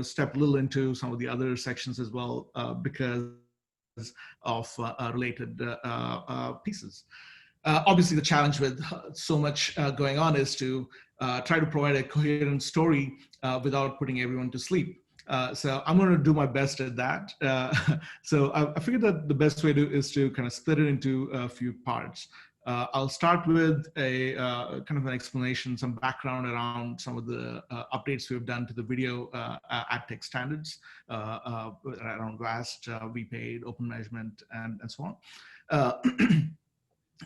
step a little into some of the other sections as well because of related pieces. Obviously, the challenge with so much going on is to try to provide a coherent story without putting everyone to sleep. So I'm going to do my best at that. So I figured that the best way is to kind of split it into a few parts. I'll start with a kind of an explanation, some background around some of the updates we've done to the video ad tech standards around VAST, VPaid, open measurement, and so on.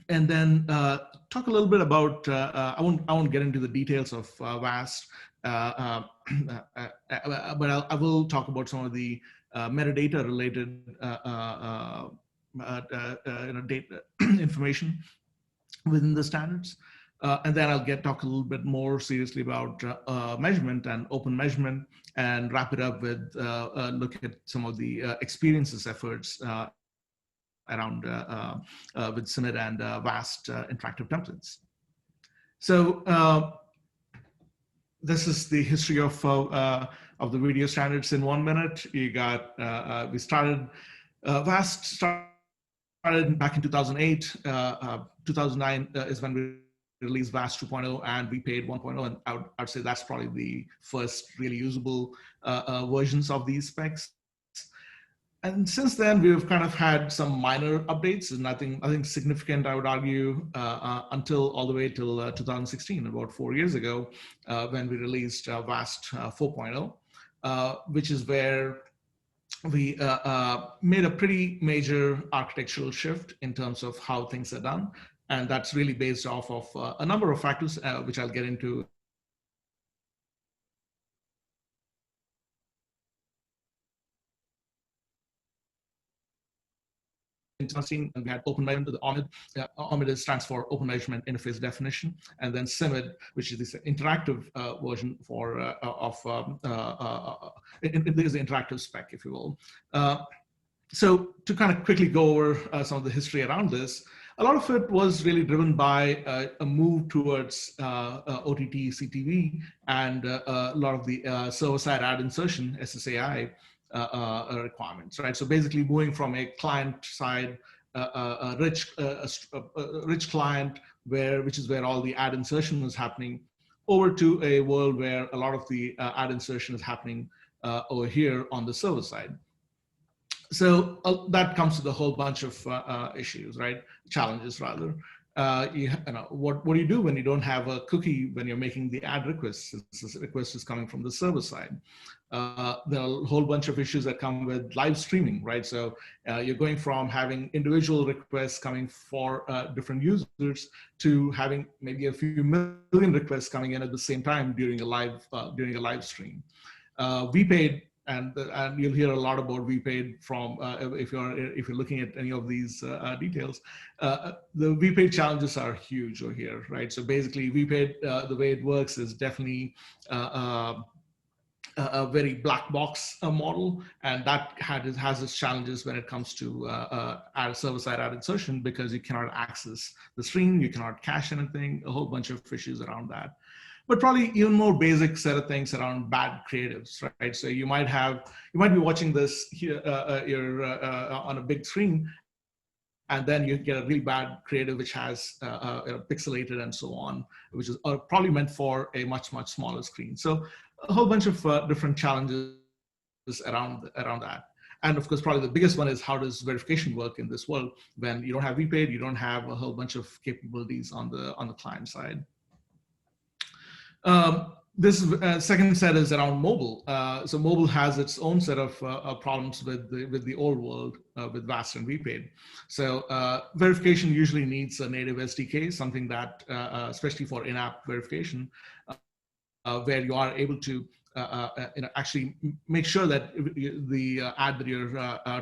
And then talk a little bit about, I won't get into the details of VAST, but I will talk about some of the metadata related data information within the standards. And then I'll talk a little bit more seriously about measurement and open measurement and wrap it up with look at some of the experiences efforts around with Smit and VAST interactive templates. So this is the history of the video standards in 1 minute. You got we started VAST started back in 2008. 2009 is when we released VAST 2.0 and VPaid 1.0, and I'd say that's probably the first really usable versions of these specs. And since then, we've kind of had some minor updates, and nothing significant, I would argue, until all the way till 2016, about 4 years ago, when we released VAST 4.0, which is where we made a pretty major architectural shift in terms of how things are done. And that's really based off of a number of factors, which I'll get into. And we had open measurement, the OMID. OMID stands for Open Measurement Interface Definition, and then CIMID, which is this interactive version for it is the interactive spec, if you will. So to kind of quickly go over some of the history around this, a lot of it was really driven by a move towards OTT, CTV, and a lot of the server-side ad insertion, SSAI, requirements, right? So basically moving from a client-side, rich client, which is where all the ad insertion is happening, over to a world where a lot of the ad insertion is happening over here on the server side. So that comes with a whole bunch of issues, right? Challenges, rather. What do you do when you don't have a cookie when you're making the ad request? This request is coming from the server side. There are a whole bunch of issues that come with live streaming, right? So you're going from having individual requests coming for different users to having maybe a few million requests coming in at the same time during a live stream. VPaid. And you'll hear a lot about VPaid from if you're looking at any of these details. The VPaid challenges are huge over here, right? So basically, VPaid, the way it works is definitely a very black box model, and that has its challenges when it comes to server-side ad insertion, because you cannot access the stream, you cannot cache anything, a whole bunch of issues around that. But probably even more basic set of things around bad creatives, right? So you might be watching this here on a big screen, and then you get a really bad creative which has pixelated and so on, which is probably meant for a much smaller screen. So a whole bunch of different challenges around that. And of course, probably the biggest one is, how does verification work in this world when you don't have VPaid, you don't have a whole bunch of capabilities on the client side. This second set is around mobile. So mobile has its own set of problems with the old world with VAST and VPaid. So verification usually needs a native SDK, something that, especially for in-app verification, where you are able to actually make sure that the ad that you're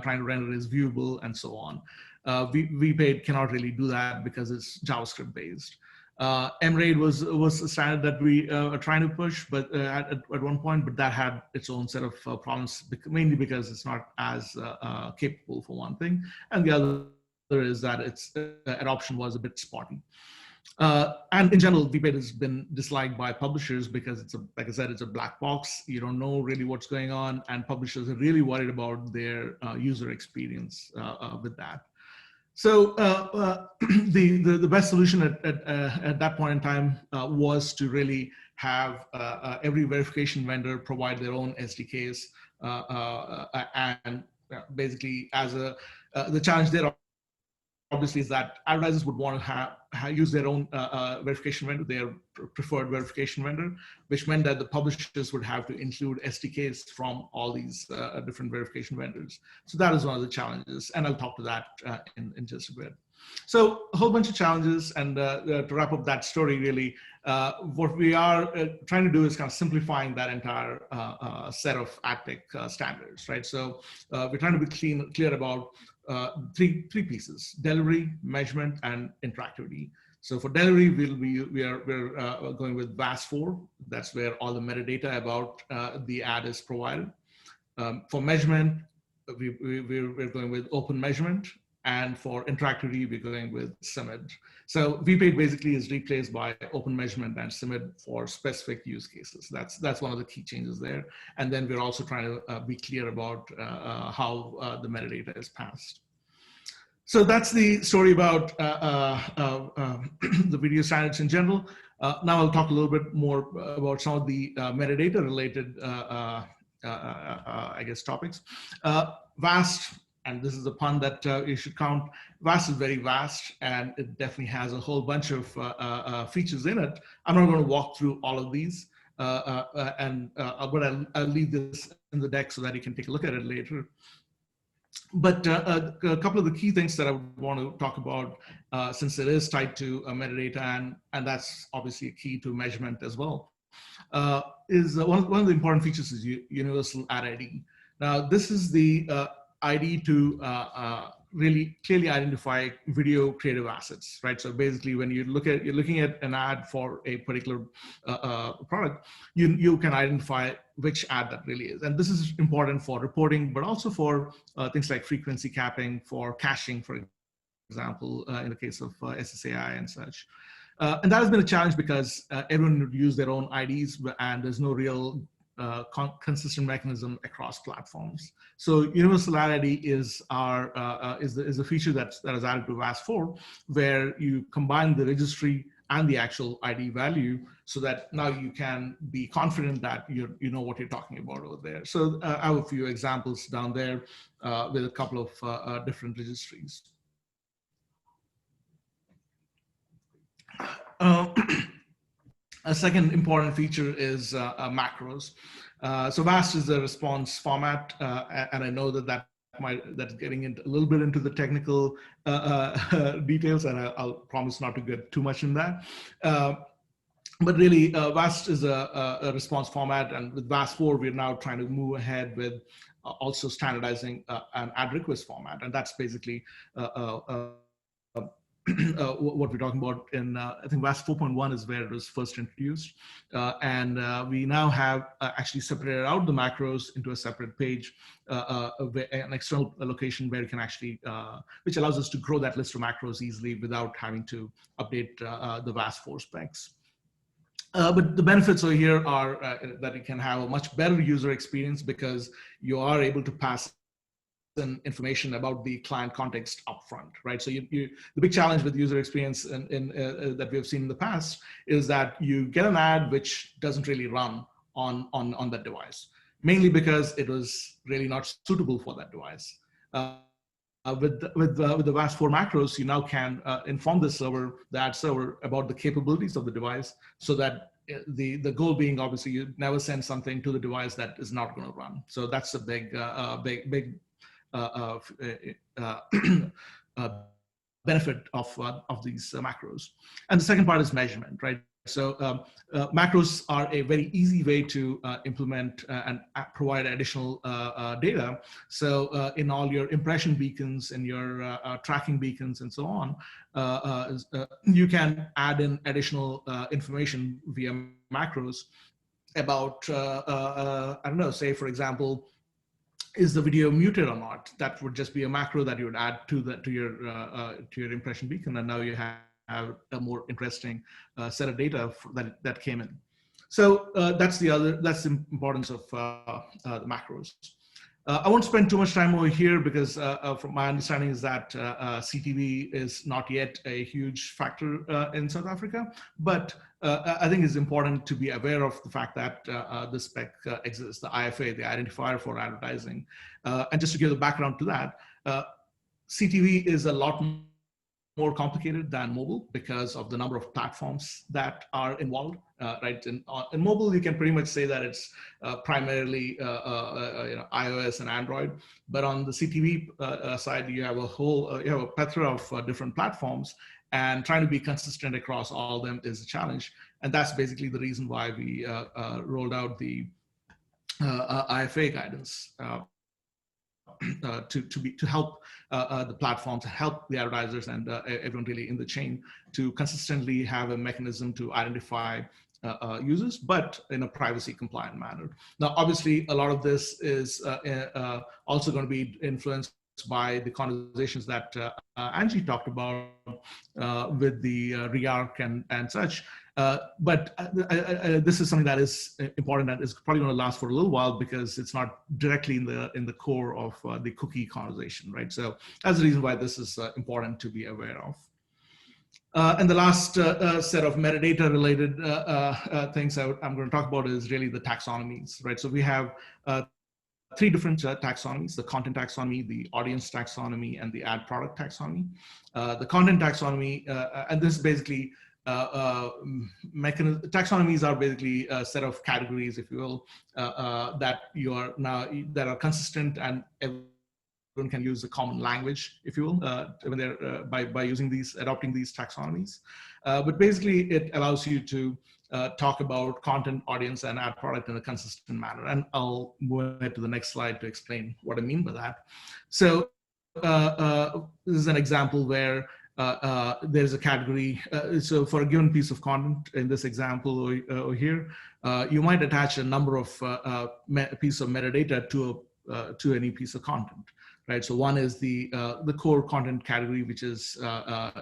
trying to render is viewable and so on. VPaid cannot really do that because it's JavaScript based. MRAID was a standard that we are trying to push, but at one point, but that had its own set of problems, mainly because it's not as capable, for one thing, and the other is that its adoption was a bit spotty. And in general, VPaid has been disliked by publishers because it's like I said, it's a black box. You don't know really what's going on, and publishers are really worried about their user experience with that. So the best solution at that point in time was to really have every verification vendor provide their own SDKs, and basically the challenge there obviously is that advertisers would want to use their own verification vendor, their preferred verification vendor, which meant that the publishers would have to include SDKs from all these different verification vendors. So that is one of the challenges, and I'll talk to that in just a bit. So a whole bunch of challenges, and to wrap up that story, really, what we are trying to do is kind of simplifying that entire set of ad tech standards, right? So we're trying to be clear about three pieces: delivery, measurement, and interactivity. So for delivery, we're going with VAST 4. That's where all the metadata about the ad is provided. For measurement, we're going with open measurement. And for interactivity, we're going with CIMID. So VPaid basically is replaced by open measurement and CIMID for specific use cases. That's one of the key changes there. And then we're also trying to be clear about how the metadata is passed. So that's the story about the video standards in general. Now I'll talk a little bit more about some of the metadata related I guess topics. Vast, and this is a pun that you should count, vast is very vast, and it definitely has a whole bunch of features in it. I'm not going to walk through all of these, but I'll leave this in the deck so that you can take a look at it later. But a couple of the key things that I would want to talk about, since it is tied to metadata, and that's obviously a key to measurement as well, is one of the important features is universal ad ID. Now, this is the ID to really clearly identify video creative assets, right? So basically, when you're looking at an ad for a particular product, you can identify which ad that really is. And this is important for reporting, but also for things like frequency capping, for caching, for example, in the case of SSAI and such. And that has been a challenge because everyone would use their own IDs, and there's no real consistent mechanism across platforms. So universal ad ID is a feature that is added to VAS 4, where you combine the registry and the actual ID value, so that now you can be confident that you know what you're talking about over there. So I have a few examples down there with a couple of different registries. A second important feature is macros. So VAST is a response format, and I know that's getting into a little bit into the technical details, and I'll promise not to get too much in that. But really, VAST is a response format, and with VAST 4, we're now trying to move ahead with also standardizing an ad request format, and that's basically what we're talking about in, I think VAST 4.1 is where it was first introduced. And we now have actually separated out the macros into a separate page, an external location where you can actually, which allows us to grow that list of macros easily without having to update the VAST 4 specs. But the benefits over here are that you can have a much better user experience because you are able to pass information about the client context upfront, right? So the big challenge with user experience that we have seen in the past is that you get an ad which doesn't really run on that device, mainly because it was really not suitable for that device. With the VAST 4 macros, you now can inform the ad server about the capabilities of the device, so that the goal being obviously you never send something to the device that is not going to run. So that's a big benefit of these macros. And the second part is measurement, right? So macros are a very easy way to implement and provide additional data. So in all your impression beacons and your tracking beacons and so on, you can add in additional information via macros about, I don't know, say for example, is the video muted or not? That would just be a macro that you would add to your impression beacon, and now you have a more interesting set of data that came in. So that's the importance of the macros. I won't spend too much time over here because from my understanding is that CTV is not yet a huge factor in South Africa, but I think it's important to be aware of the fact that this spec exists, the IFA, the identifier for advertising. And just to give the background to that, CTV is a lot more complicated than mobile because of the number of platforms that are involved, right? In mobile, you can pretty much say that it's primarily iOS and Android, but on the CTV side, you have a plethora of different platforms, and trying to be consistent across all of them is a challenge. And that's basically the reason why we rolled out the IFA guidance. To help the platforms, help the advertisers and everyone really in the chain to consistently have a mechanism to identify users, but in a privacy compliant manner. Now, obviously, a lot of this is also going to be influenced by the conversations that Angie talked about with the rearc and such. But this is something that is important and is probably going to last for a little while because it's not directly in the core of the cookie conversation, right? So that's the reason why this is important to be aware of. And the last set of metadata related things I'm going to talk about is really the taxonomies, right? So we have three different taxonomies: the content taxonomy, the audience taxonomy, and the ad product taxonomy. The content taxonomy, and this is basically taxonomies are basically a set of categories, if you will, that that are consistent, and everyone can use a common language, if you will, when they're by adopting these taxonomies. But basically, it allows you to talk about content, audience, and ad product in a consistent manner. And I'll move ahead to the next slide to explain what I mean by that. So this is an example where there's a category. So for a given piece of content, in this example over here, you might attach a number of pieces of metadata to any piece of content, right? So one is the core content category, which is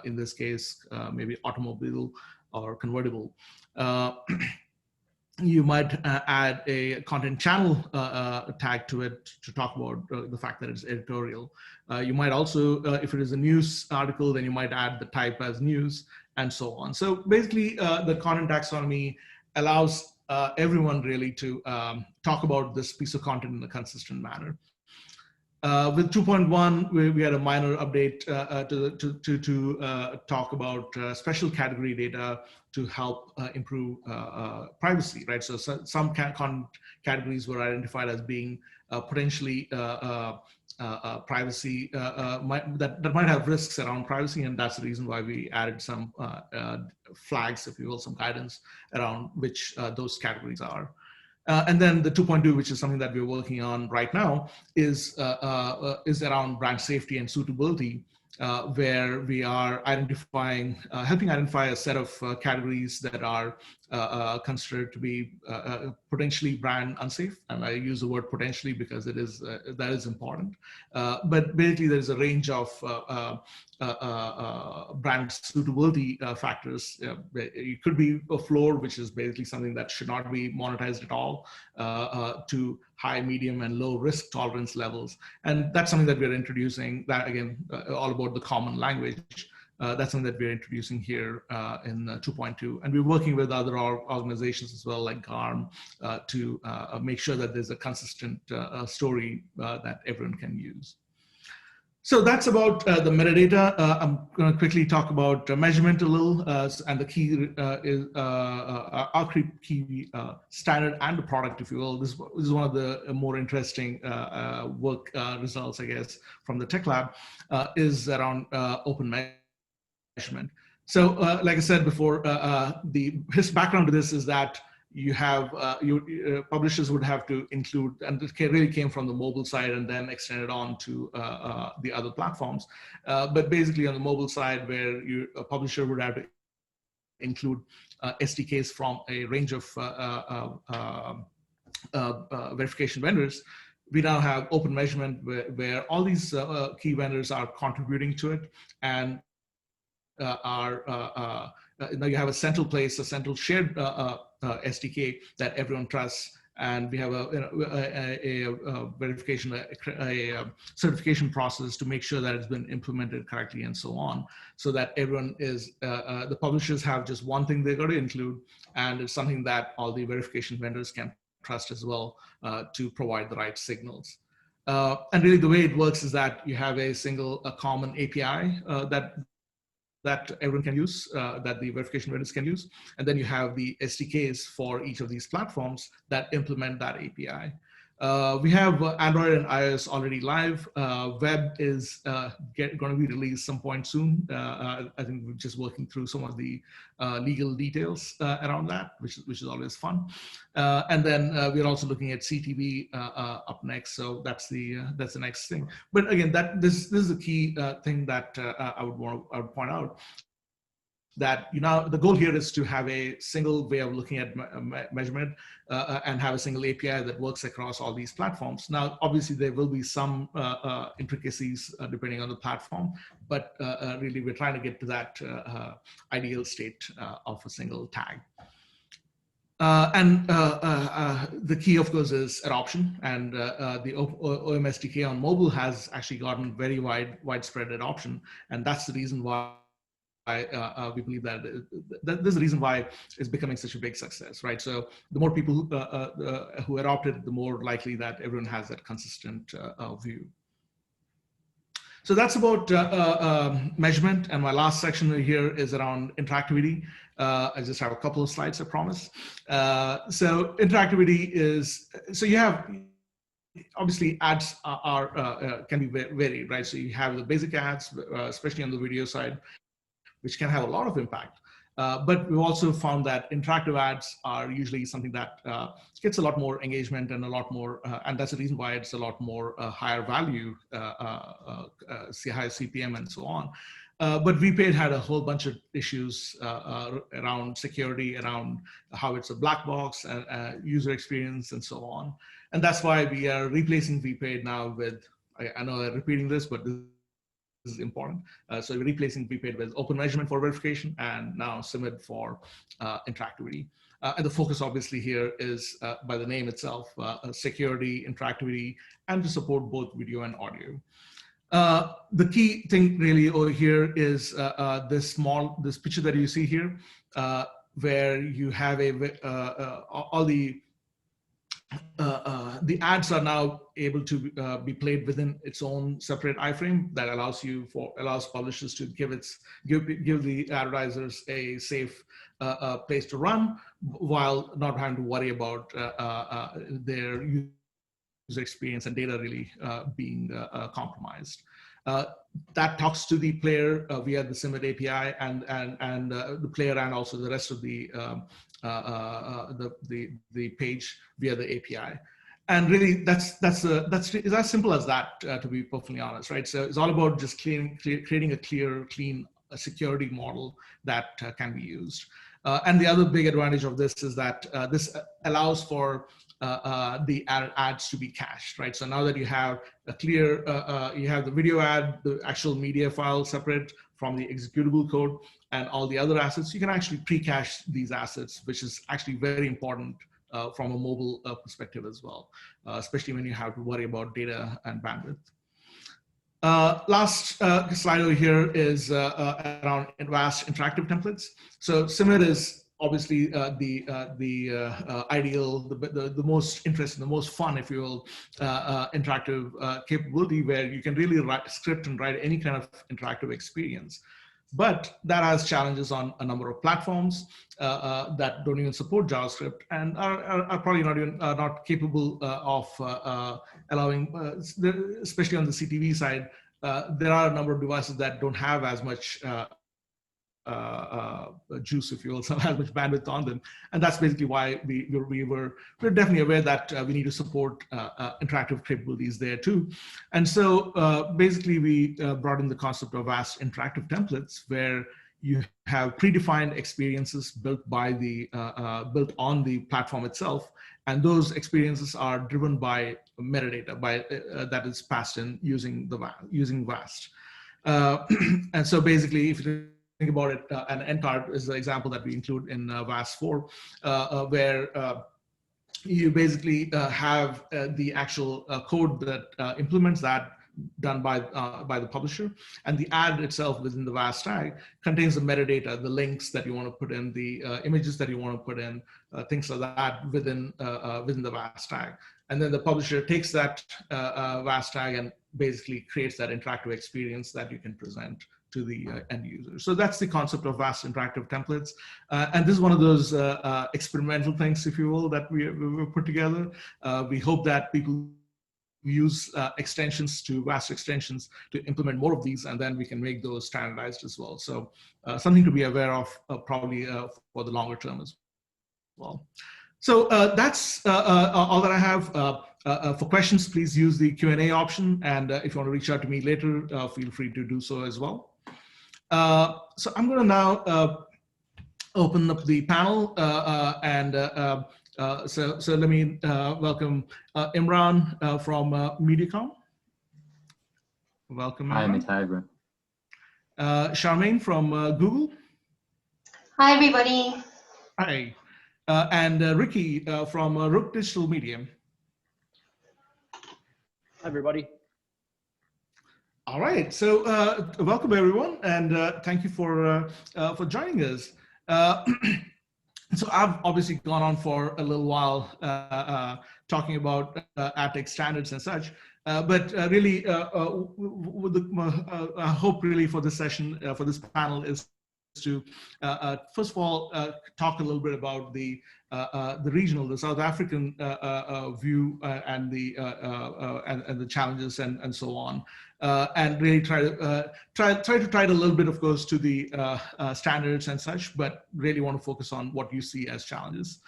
in this case maybe automobile or convertible. You might add a content channel tag to it to talk about the fact that it's editorial. You might also, if it is a news article, then you might add the type as news, and so on. So basically, the content taxonomy allows everyone really to talk about this piece of content in a consistent manner. With 2.1, we had a minor update to talk about special category data to help improve privacy, right? So some content categories were identified as being potentially privacy, that might have risks around privacy, and that's the reason why we added some flags, if you will, some guidance around which those categories are. And then the 2.2, which is something that we're working on right now, is around brand safety and suitability, where we are identifying, helping identify a set of categories that are considered to be potentially brand unsafe. And I use the word potentially because it is that is important. But basically, there's a range of brand suitability factors. It could be a floor, which is basically something that should not be monetized at all, to high, medium, and low risk tolerance levels. And that's something that we're introducing, that again, all about the common language. That's something that we're introducing here in 2.2. And we're working with other organizations as well, like GARM, to make sure that there's a consistent story that everyone can use. So that's about the metadata. I'm going to quickly talk about measurement a little, and the key is our key standard and the product, if you will. This is one of the more interesting work results, I guess, from the Tech Lab, is around open measurement. So like I said before, his background to this is that you have publishers would have to include, and it really came from the mobile side and then extended on to the other platforms. But basically on the mobile side, where a publisher would have to include SDKs from a range of verification vendors, we now have open measurement where all these key vendors are contributing to it, and now you have a central place, a central shared SDK that everyone trusts, and we have a verification, a certification process to make sure that it's been implemented correctly and so on, so that everyone is, the publishers have just one thing they got to include, and it's something that all the verification vendors can trust as well to provide the right signals. And really the way it works is that you have a common API that everyone can use, that the verification vendors can use. And then you have the SDKs for each of these platforms that implement that API. We have Android and iOS already live. Web is going to be released some point soon. I think we're just working through some of the legal details around that, which is always fun. And then we're also looking at CTV up next. So that's the next thing. But again, this is a key thing that I would point out. That the goal here is to have a single way of looking at measurement and have a single API that works across all these platforms. Now, obviously, there will be some intricacies depending on the platform, but really we're trying to get to that ideal state of a single tag. And the key, of course, is adoption, and the OM SDK on mobile has actually gotten very widespread adoption, and that's the reason why we believe that this is the reason why it's becoming such a big success, right? So the more people who adopt it, the more likely that everyone has that consistent view. So that's about measurement. And my last section here is around interactivity. I just have a couple of slides, I promise. So interactivity is, so you have, obviously ads can be varied, right? So you have the basic ads, especially on the video side, which can have a lot of impact. But we've also found that interactive ads are usually something that gets a lot more engagement and a lot more, and that's the reason why it's a lot more higher value, higher CPM and so on. But VPaid had a whole bunch of issues around security, around how it's a black box, and user experience, and so on. And that's why we are replacing VPaid now with, I know I'm repeating this, but this is important. So we're replacing VPaid with open measurement for verification, and now SIMID for interactivity. And the focus obviously here is, by the name itself, security, interactivity, and to support both video and audio. The key thing really over here is this picture that you see here, where you have all the ads are now able to be played within its own separate iframe that allows publishers to give the advertisers a safe place to run while not having to worry about their user experience and data really being compromised. That talks to the player via the SIMID API and the player, and also the rest of the page via the API. And really, it's as simple as that, to be perfectly honest, right? So it's all about just creating a clear, clean security model that can be used. And the other big advantage of this is that this allows for the ads to be cached, right? So now that you have a clear, you have the video ad, the actual media file separate from the executable code and all the other assets, you can actually pre-cache these assets, which is actually very important from a mobile perspective as well, especially when you have to worry about data and bandwidth. Last slide over here is around advanced interactive templates. So SIMID is obviously the ideal, the most interesting, the most fun, if you will, interactive capability where you can really script and write any kind of interactive experience. But that has challenges on a number of platforms that don't even support JavaScript and are probably not capable of allowing, especially on the CTV side, there are a number of devices that don't have as much juice, if you will, so has much bandwidth on them, and that's basically why we're definitely aware that we need to support interactive capabilities there too. And so basically we brought in the concept of vast interactive templates, where you have predefined experiences built by built on the platform itself, and those experiences are driven by metadata that is passed in using VAST. And so basically, if you think about it, an end card is the example that we include in VAST 4, where you basically have the actual code that implements that, done by the publisher, and the ad itself within the VAST tag contains the metadata, the links that you want to put in, the images that you want to put in, things like that within the VAST tag. And then the publisher takes that VAST tag and basically creates that interactive experience that you can present to the end user. So that's the concept of vast interactive templates. And this is one of those experimental things, if you will, that we put together. We hope that people use extensions to vast extensions to implement more of these, and then we can make those standardized as well. So something to be aware of probably for the longer term as well. So that's all that I have. For questions, please use the Q&A option. And if you want to reach out to me later, feel free to do so as well. So I'm going to now open up the panel so let me welcome Imran from Mediacom. Welcome, Imran. Hi, Imran. Charmaine from Google. Hi, everybody. Hi. And Ricky from Rook Digital Media. Hi, everybody. All right, so welcome everyone, and thank you for joining us. So I've obviously gone on for a little while talking about ad tech standards and such, but really, I hope really for this session, for this panel, is to first of all talk a little bit about the regional, the South African view and the challenges and so on, and really try to tie it a little bit, of course, to the standards and such, but really want to focus on what you see as challenges.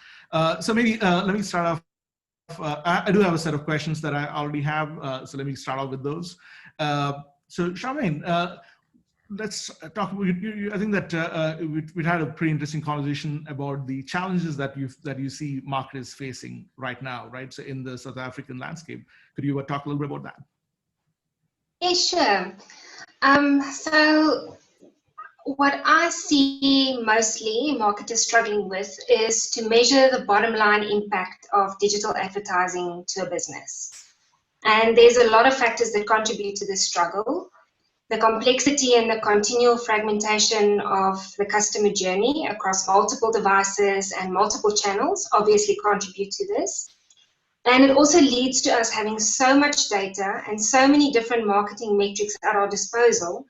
So maybe let me start off. I do have a set of questions that I already have, so let me start off with those. So Charmaine, let's talk. I think that we had a pretty interesting conversation about the challenges that you see market is facing right now, right? So in the South African landscape, could you talk a little bit about that? Yeah, sure. So what I see mostly marketers struggling with is to measure the bottom line impact of digital advertising to a business. And there's a lot of factors that contribute to this struggle. The complexity and the continual fragmentation of the customer journey across multiple devices and multiple channels obviously contribute to this. And it also leads to us having so much data and so many different marketing metrics at our disposal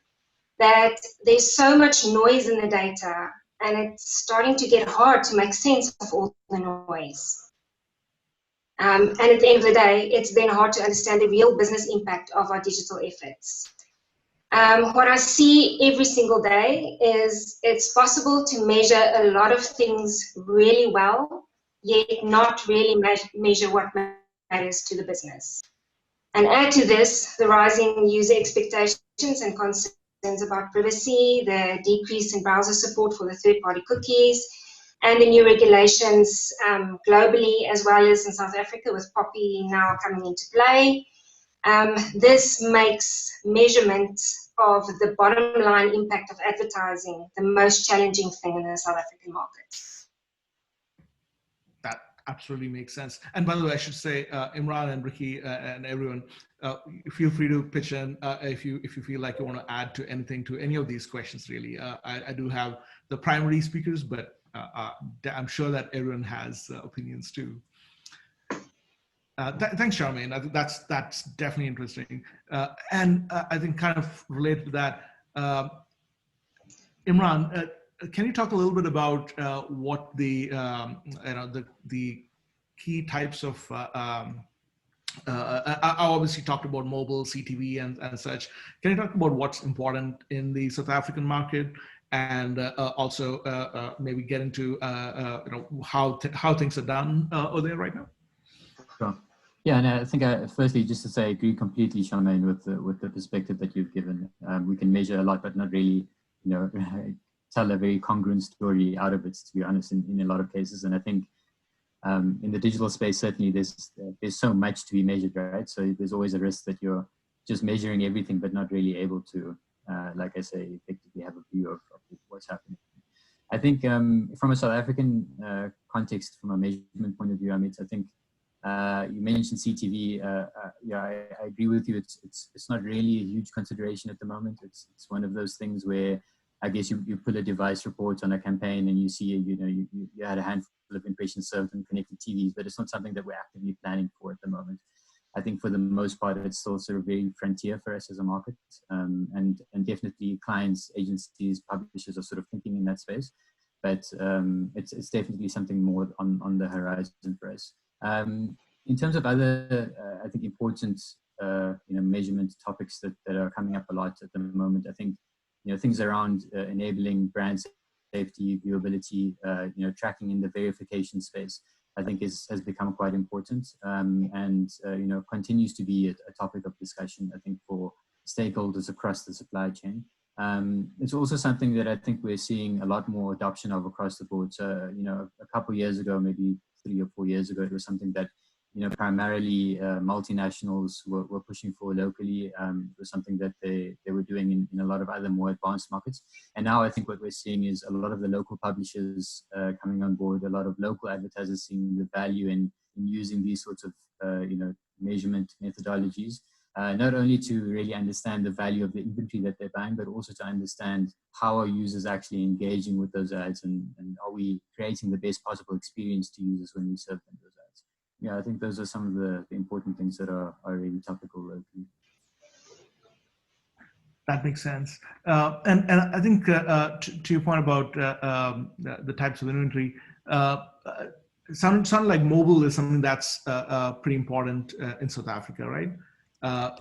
that there's so much noise in the data, and it's starting to get hard to make sense of all the noise. And at the end of the day, it's then hard to understand the real business impact of our digital efforts. What I see every single day is it's possible to measure a lot of things really well, yet not really measure what matters to the business. And add to this the rising user expectations and concerns about privacy, the decrease in browser support for the third-party cookies, and the new regulations globally as well as in South Africa with POPI now coming into play. This makes measurement of the bottom line impact of advertising the most challenging thing in the South African market. That absolutely makes sense. And by the way, I should say, Imran and Ricky and everyone, feel free to pitch in if you feel like you want to add to anything to any of these questions. Really, I do have the primary speakers, but I'm sure that everyone has opinions too. Thanks, Charmaine. I think that's definitely interesting, and I think kind of related to that, Imran, can you talk a little bit about what the the key types of I obviously talked about mobile, CTV, and such. Can you talk about what's important in the South African market, and also maybe get into how things are done over there right now? Sure. Yeah, and I think firstly, just to say, I agree completely, Charmaine, with the perspective that you've given. We can measure a lot, but not really, tell a very congruent story out of it, to be honest, in a lot of cases. And I think in the digital space, certainly there's so much to be measured, right? So there's always a risk that you're just measuring everything, but not really able to, like I say, effectively have a view of what's happening. I think from a South African context, from a measurement point of view, I mean, I think you mentioned CTV. Yeah, I agree with you. It's not really a huge consideration at the moment. It's one of those things where I guess you pull a device report on a campaign and you see, you had a handful of impressions served on connected TVs, but it's not something that we're actively planning for at the moment. I think for the most part, it's still sort of very frontier for us as a market, and definitely clients, agencies, publishers are sort of thinking in that space, but it's definitely something more on the horizon for us. In terms of other, I think important, measurement topics that are coming up a lot at the moment, I think, things around enabling brand safety, viewability, tracking in the verification space, I think has become quite important, and continues to be a topic of discussion, I think, for stakeholders across the supply chain. It's also something that I think we're seeing a lot more adoption of across the board. So, a couple of years ago, maybe 3 or 4 years ago, it was something that, primarily multinationals were pushing for locally. It was something that they were doing in a lot of other more advanced markets. And now I think what we're seeing is a lot of the local publishers coming on board, a lot of local advertisers seeing the value in using these sorts of, measurement methodologies. not only to really understand the value of the inventory that they're buying, but also to understand how are users actually engaging with those ads, and are we creating the best possible experience to users when we serve them those ads. Yeah, I think those are some of the important things that are really topical locally. That makes sense. And I think to your point about the types of inventory, sound like mobile is something that's pretty important in South Africa, right? How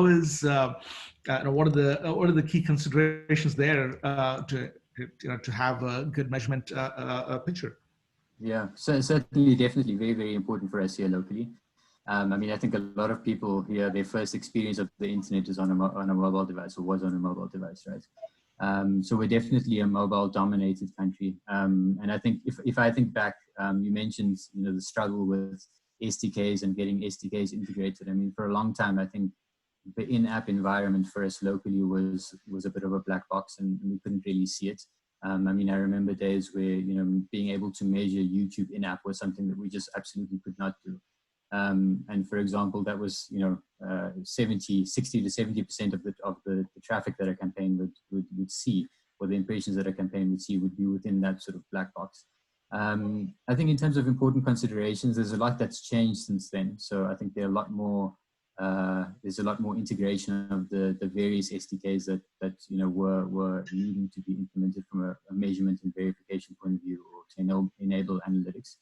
is what are the key considerations there to have a good measurement picture? Yeah, so certainly, definitely very, very important for us here locally. I mean, I think a lot of people here, their first experience of the internet is on a mobile device, or was on a mobile device, right? So we're definitely a mobile-dominated country. And I think if I think back, you mentioned, the struggle with SDKs and getting SDKs integrated. I mean, for a long time, I think the in-app environment for us locally was a bit of a black box, and we couldn't really see it. I mean, I remember days where, being able to measure YouTube in-app was something that we just absolutely could not do. And for example, that was, 60 to 70% of the traffic that a campaign would see, or the impressions that a campaign would see, would be within that sort of black box. I think in terms of important considerations, there's a lot that's changed since then. So I think there are a lot more, there's a lot more integration of the various SDKs that were needing to be implemented from a measurement and verification point of view, or to enable analytics.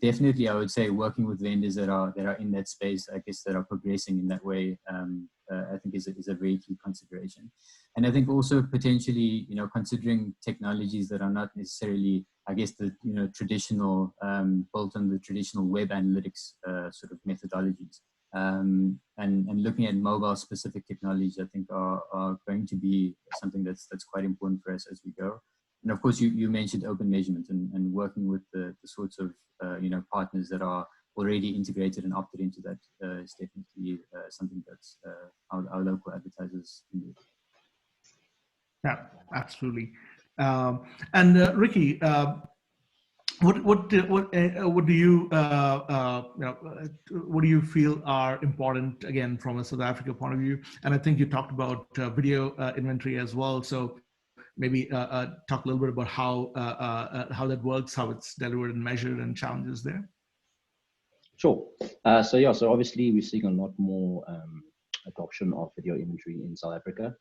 Definitely, I would say working with vendors that are in that space, I guess, that are progressing in that way, I think is a very key consideration. And I think also potentially, considering technologies that are not necessarily, I guess, the traditional, built on the traditional web analytics sort of methodologies, and looking at mobile specific technologies, I think are going to be something that's quite important for us as we go. And of course, you mentioned open measurement, and working with the sorts of partners that are already integrated and opted into that is definitely something that's our local advertisers can do. Yeah, absolutely. And Ricky, what do you feel are important, again, from a South Africa point of view? And I think you talked about video inventory as well. So maybe talk a little bit about how that works, how it's delivered and measured, and challenges there. Sure. So obviously we're seeing a lot more adoption of video inventory in South Africa.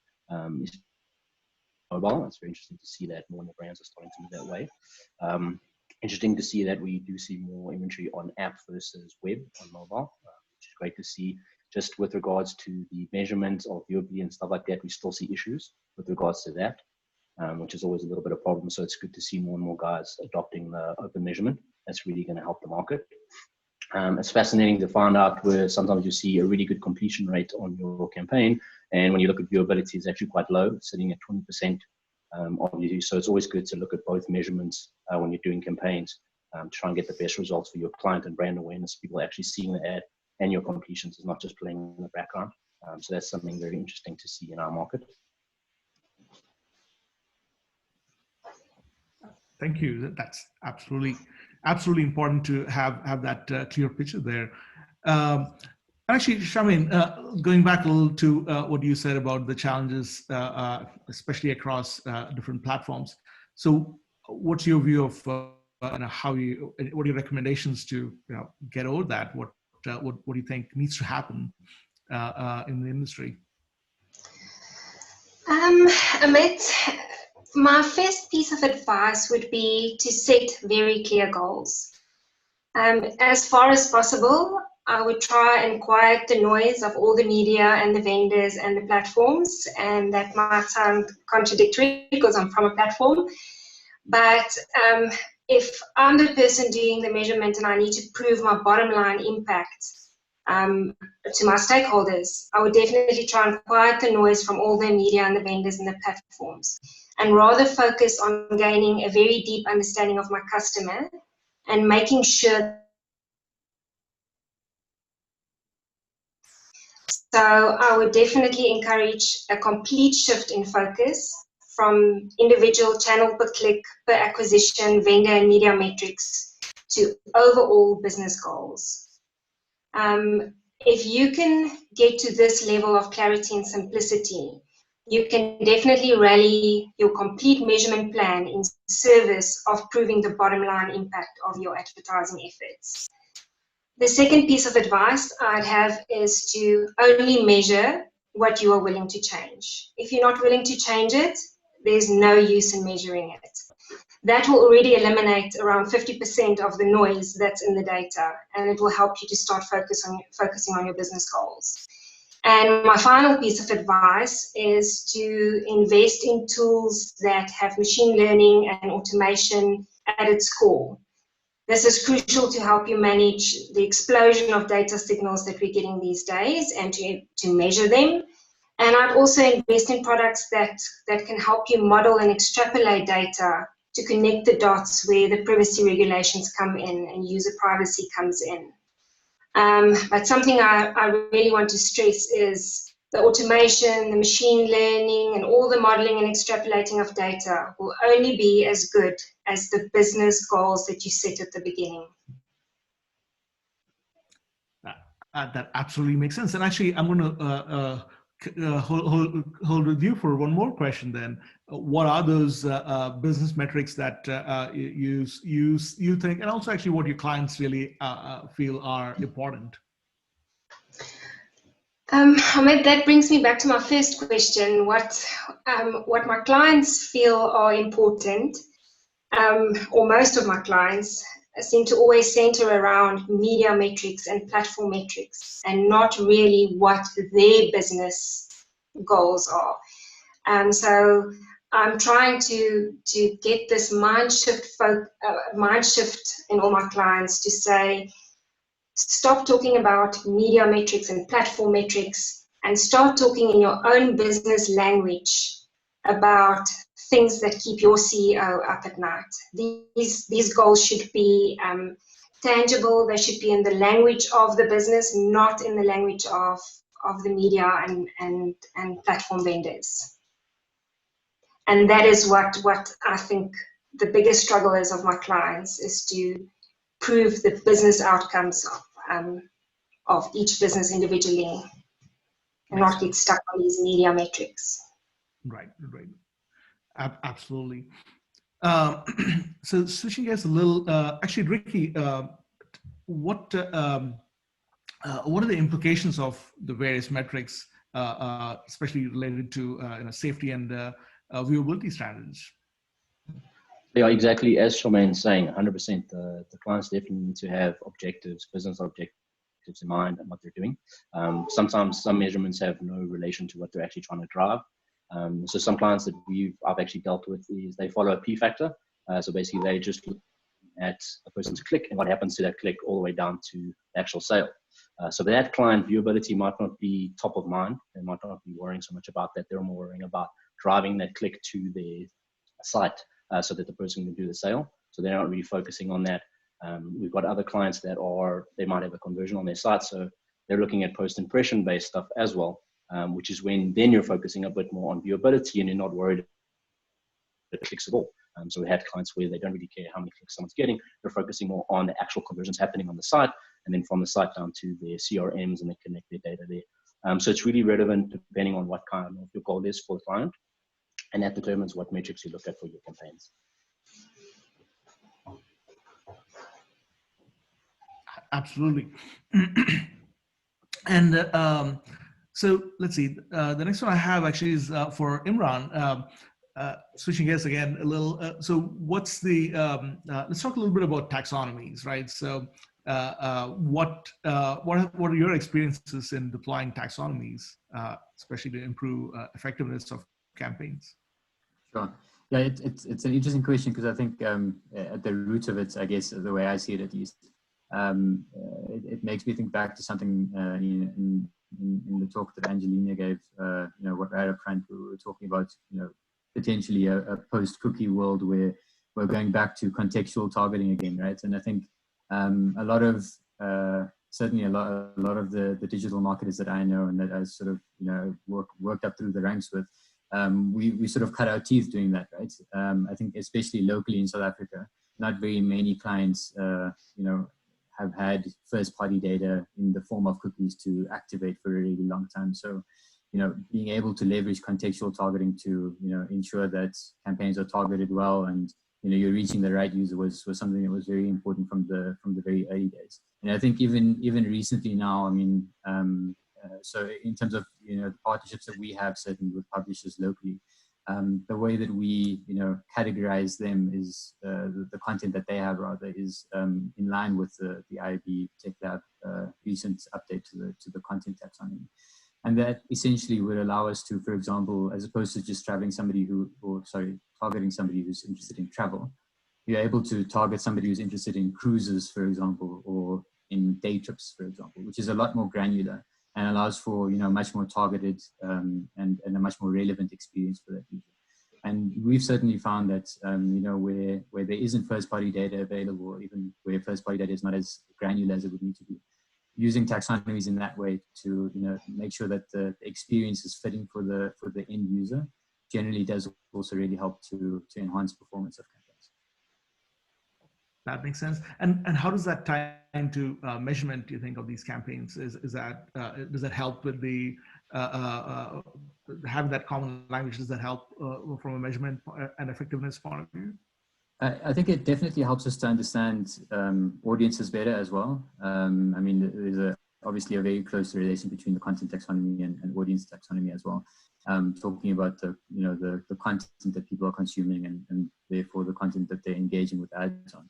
Mobile. It's very interesting to see that more and more brands are starting to move that way. Interesting to see that we do see more inventory on app versus web on mobile, which is great to see. Just with regards to the measurement of viewability and stuff like that, we still see issues with regards to that, which is always a little bit of a problem. So it's good to see more and more guys adopting the open measurement. That's really going to help the market. It's fascinating to find out where sometimes you see a really good completion rate on your campaign, and when you look at viewability, it's actually quite low, sitting at 20% obviously. So it's always good to look at both measurements when you're doing campaigns to try and get the best results for your client and brand awareness. People actually seeing the ad and your completions is not just playing in the background. So that's something very interesting to see in our market. Thank you. That's absolutely important to have that clear picture there. Actually, Charmaine, going back a little to what you said about the challenges, especially across different platforms. So, what's your view of what are your recommendations to get over that? What do you think needs to happen in the industry? Amit, my first piece of advice would be to set very clear goals. As far as possible, I would try and quiet the noise of all the media and the vendors and the platforms, and that might sound contradictory because I'm from a platform, but if I'm the person doing the measurement and I need to prove my bottom line impact to my stakeholders, I would definitely try and quiet the noise from all the media and the vendors and the platforms, and rather focus on gaining a very deep understanding of my customer and making sure. So I would definitely encourage a complete shift in focus from individual channel per click, per acquisition, vendor and media metrics to overall business goals. if you can get to this level of clarity and simplicity, you can definitely rally your complete measurement plan in service of proving the bottom line impact of your advertising efforts. The second piece of advice I'd have is to only measure what you are willing to change. If you're not willing to change it, there's no use in measuring it. That will already eliminate around 50% of the noise that's in the data, and it will help you to start focusing on your business goals. And my final piece of advice is to invest in tools that have machine learning and automation at its core. This is crucial to help you manage the explosion of data signals that we're getting these days and to measure them. And I'd also invest in products that can help you model and extrapolate data to connect the dots where the privacy regulations come in and user privacy comes in. But something I really want to stress is the automation, the machine learning, and all the modeling and extrapolating of data will only be as good as the business goals that you set at the beginning. That absolutely makes sense. And actually, I'm going to hold with you for one more question then. What are those business metrics that you think, and also actually what your clients really feel are important? Ahmed, that brings me back to my first question. What my clients feel are important, or most of my clients, seem to always center around media metrics and platform metrics, and not really what their business goals are. So I'm trying to get this mind shift in all my clients to say, stop talking about media metrics and platform metrics and start talking in your own business language about things that keep your CEO up at night. These goals should be tangible. They should be in the language of the business, not in the language of the media and platform vendors. And that is what I think the biggest struggle is of my clients, is to prove the business outcomes of each business individually and not get stuck on these media metrics. Right. Absolutely. So switching gears a little, actually, Ricky, what are the implications of the various metrics, especially related to safety and viewability standards? Yeah, exactly. As Charmaine's saying, 100%, the clients definitely need to have objectives, business objectives in mind and what they're doing. Sometimes some measurements have no relation to what they're actually trying to drive. So some clients that I've actually dealt with is they follow a P factor. So basically they just look at a person's click and what happens to that click all the way down to the actual sale. So that client viewability might not be top of mind. They might not be worrying so much about that. They're more worrying about driving that click to their site so that the person can do the sale. So they're not really focusing on that. We've got other clients that they might have a conversion on their site. So they're looking at post-impression based stuff as well, which is when then you're focusing a bit more on viewability and you're not worried about clicks at all. So we had clients where they don't really care how many clicks someone's getting. They're focusing more on the actual conversions happening on the site, and then from the site down to their CRMs, and they connect their data there. So it's really relevant depending on what kind of your goal is for the client, and that determines what metrics you look at for your campaigns. Absolutely. And so let's see, the next one I have actually is for Imran. Switching gears again a little. So what's the, let's talk a little bit about taxonomies, right? So what are your experiences in deploying taxonomies, especially to improve effectiveness of campaigns? Sure. Yeah, it's an interesting question, because I think at the root of it, I guess the way I see it at least, it makes me think back to something in the talk that Angelina gave, what right up front we were talking about, potentially a post-cookie world where we're going back to contextual targeting again, right? And I think a lot of the digital marketers that I know and that I sort of worked up through the ranks with, we sort of cut our teeth doing that, right? I think especially locally in South Africa, not very many clients have had first-party data in the form of cookies to activate for a really long time. So, being able to leverage contextual targeting to, ensure that campaigns are targeted well and, you're reaching the right user was something that was very important from the very early days. And I think even recently now, I mean, so in terms of, the partnerships that we have certainly with publishers locally, the way that we, categorize them is the content that they have rather is in line with the IAB Tech Lab recent update to the content taxonomy. And that essentially would allow us to, for example, as opposed to just targeting somebody who's interested in travel, you're able to target somebody who's interested in cruises, for example, or in day trips, for example, which is a lot more granular and allows for, much more targeted and a much more relevant experience for that user. And we've certainly found that, where there isn't first-party data available, or even where first-party data is not as granular as it would need to be, using taxonomies in that way to make sure that the experience is fitting for the end user generally does also really help to enhance performance of campaigns. That makes sense. And how does that tie into measurement, do you think, of these campaigns? Is that does that help with the having that common language? Does that help from a measurement and effectiveness point of view? I think it definitely helps us to understand audiences better as well. I mean, there's obviously a very close relation between the content taxonomy and audience taxonomy as well. Talking about the content that people are consuming and therefore the content that they're engaging with ads on.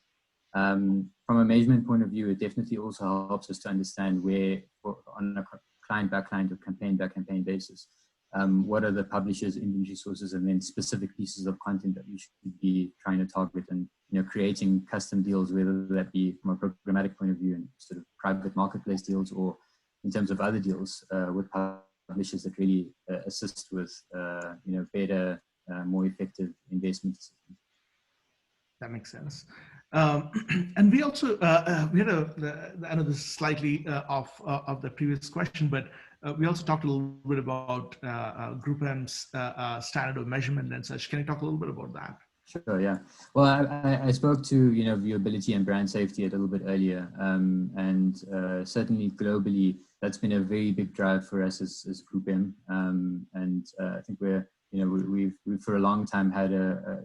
From a measurement point of view, it definitely also helps us to understand where, on a client by client or campaign by campaign basis, what are the publishers' inventory sources, and then specific pieces of content that we should be trying to target, and creating custom deals, whether that be from a programmatic point of view and sort of private marketplace deals, or in terms of other deals with publishers that really assist with better, more effective investment decisions. That makes sense. And we also we had I know this is slightly off of the previous question, but we also talked a little bit about GroupM's standard of measurement and such. Can you talk a little bit about that? Sure, yeah. Well, I spoke to viewability and brand safety a little bit earlier, and certainly globally, that's been a very big drive for us as GroupM, and I think we've for a long time had a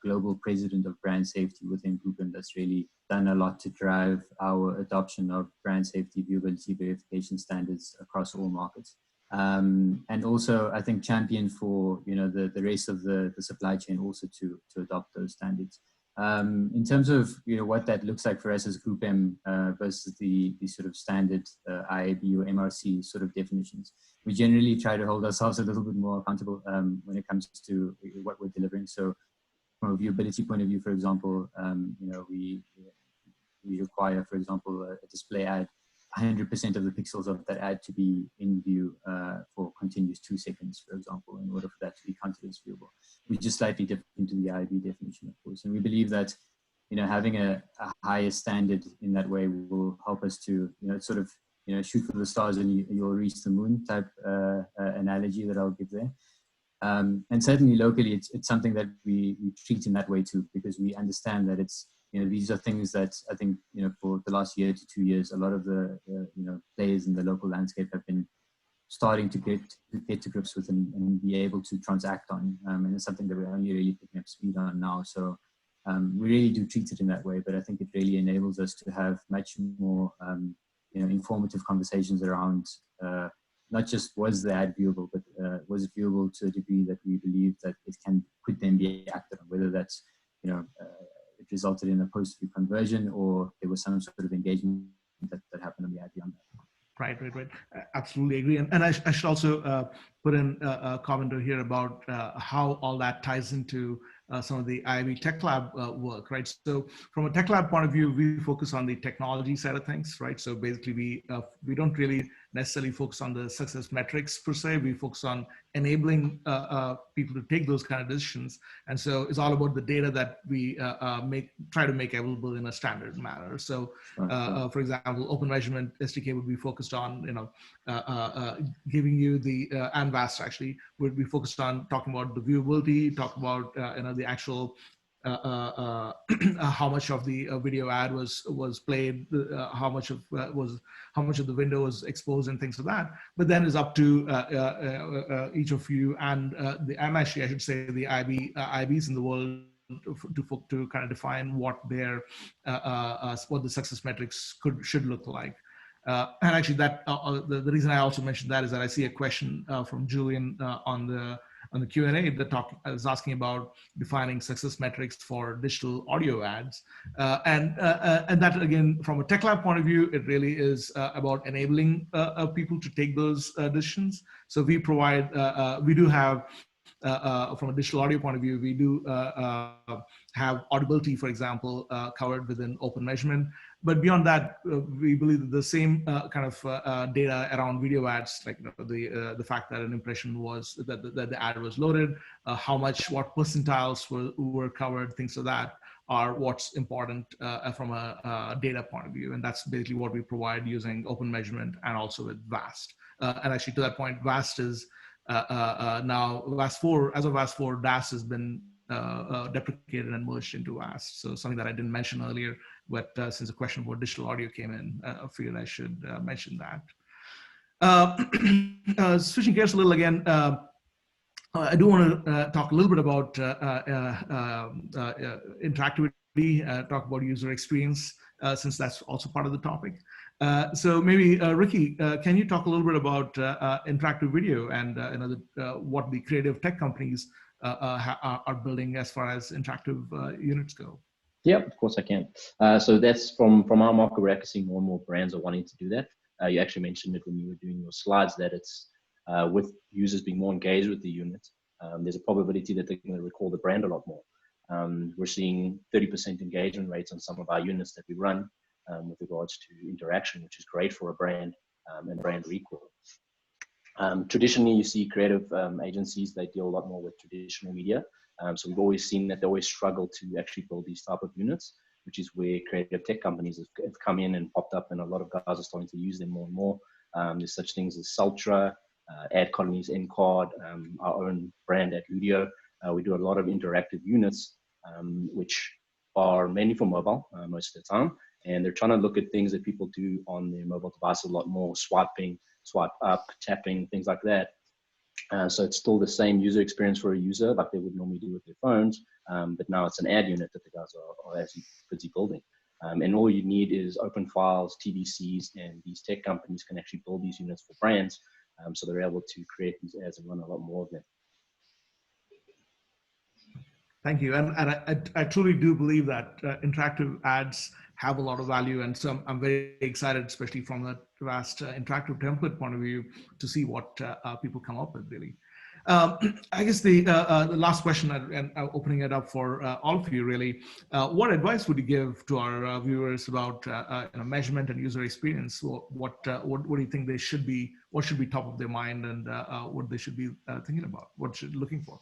global president of brand safety within GroupM that's really done a lot to drive our adoption of brand safety viewability verification standards across all markets. And also, I think champion for the rest of the supply chain also to adopt those standards. In terms of what that looks like for us as GroupM versus the sort of standard IAB or MRC sort of definitions, we generally try to hold ourselves a little bit more accountable when it comes to what we're delivering. So, from a viewability point of view, for example, we require, for example, a display ad, 100% of the pixels of that ad to be in view for continuous 2 seconds, for example, in order for that to be counted as viewable. We just slightly different to the IAB definition, of course. And we believe that, having a higher standard in that way will help us to, sort of, shoot for the stars and you'll reach the moon type analogy that I'll give there. And certainly locally, it's something that we treat in that way too, because we understand that it's, these are things that I think, for the last year to 2 years, a lot of the, players in the local landscape have been starting to get to grips with and be able to transact on. And it's something that we're only really picking up speed on now. So we really do treat it in that way, but I think it really enables us to have much more, informative conversations around not just was the ad viewable, but was it viewable to a degree that we believe that it could then be acted on, whether that's, it resulted in a post-view conversion or there was some sort of engagement that happened on the ad beyond that. Right. Absolutely agree. And I should also put in a comment here about how all that ties into some of the IAB Tech Lab work, right? So from a Tech Lab point of view, we focus on the technology side of things, right? So basically, we don't really necessarily focus on the success metrics per se. We focus on enabling people to take those kind of decisions. And so it's all about the data that we try to make available in a standard manner. So, for example, Open Measurement SDK would be focused on, giving you the Anvast actually would be focused on talking about the viewability, talk about the actual how much of the video ad was played, how much of the window was exposed, and things like that. But then it's up to each of you and I should say the IABs in the world to kind of define what their what the success metrics should look like. And actually, that the reason I also mentioned that is that I see a question from Julian on the Q&A that is asking about defining success metrics for digital audio ads, and that again, from a Tech Lab point of view, it really is about enabling people to take those decisions. So we provide, we do have. From a digital audio point of view, we do have audibility, for example, covered within open measurement. But beyond that, we believe that the same kind of data around video ads, like the fact that an impression was that the ad was loaded, what percentiles were covered, things like that, are what's important from a data point of view, and that's basically what we provide using open measurement and also with VAST. And actually, to that point, VAST is now VAST 4. As of VAST 4, DAS has been deprecated and merged into VAST. So something that I didn't mention earlier, but since the question about digital audio came in, I figured I should mention that. Switching gears a little again, I do want to talk a little bit about interactivity, talk about user experience, since that's also part of the topic. So maybe Ricky, can you talk a little bit about interactive video and what the creative tech companies are building as far as interactive units go? Yeah, of course I can. So that's from our market, we're actually seeing more and more brands are wanting to do that. You actually mentioned it when you were doing your slides, that it's with users being more engaged with the unit, there's a probability that they're going to recall the brand a lot more. We're seeing 30% engagement rates on some of our units that we run with regards to interaction, which is great for a brand and brand recall. Traditionally, you see creative agencies, they deal a lot more with traditional media. So we've always seen that they always struggle to actually build these type of units, which is where creative tech companies have come in and popped up, and a lot of guys are starting to use them more and more. There's such things as Sultra, Ad Colonies, Encard, our own brand at Ludio. We do a lot of interactive units, which are mainly for mobile most of the time. And they're trying to look at things that people do on their mobile device a lot more, swiping, swipe up, tapping, things like that. So it's still the same user experience for a user like they would normally do with their phones, but now it's an ad unit that the guys are actually busy building. And all you need is open files, TVCs, and these tech companies can actually build these units for brands, so they're able to create these ads and run a lot more of them. Thank you. And I truly do believe that interactive ads have a lot of value. And so I'm very excited, especially from the vast interactive template point of view, to see what people come up with, really. I guess the last question, and opening it up for all of you, really, what advice would you give to our viewers about measurement and user experience? What do you think they should be, what should be top of their mind, and what they should be thinking about, what should looking for?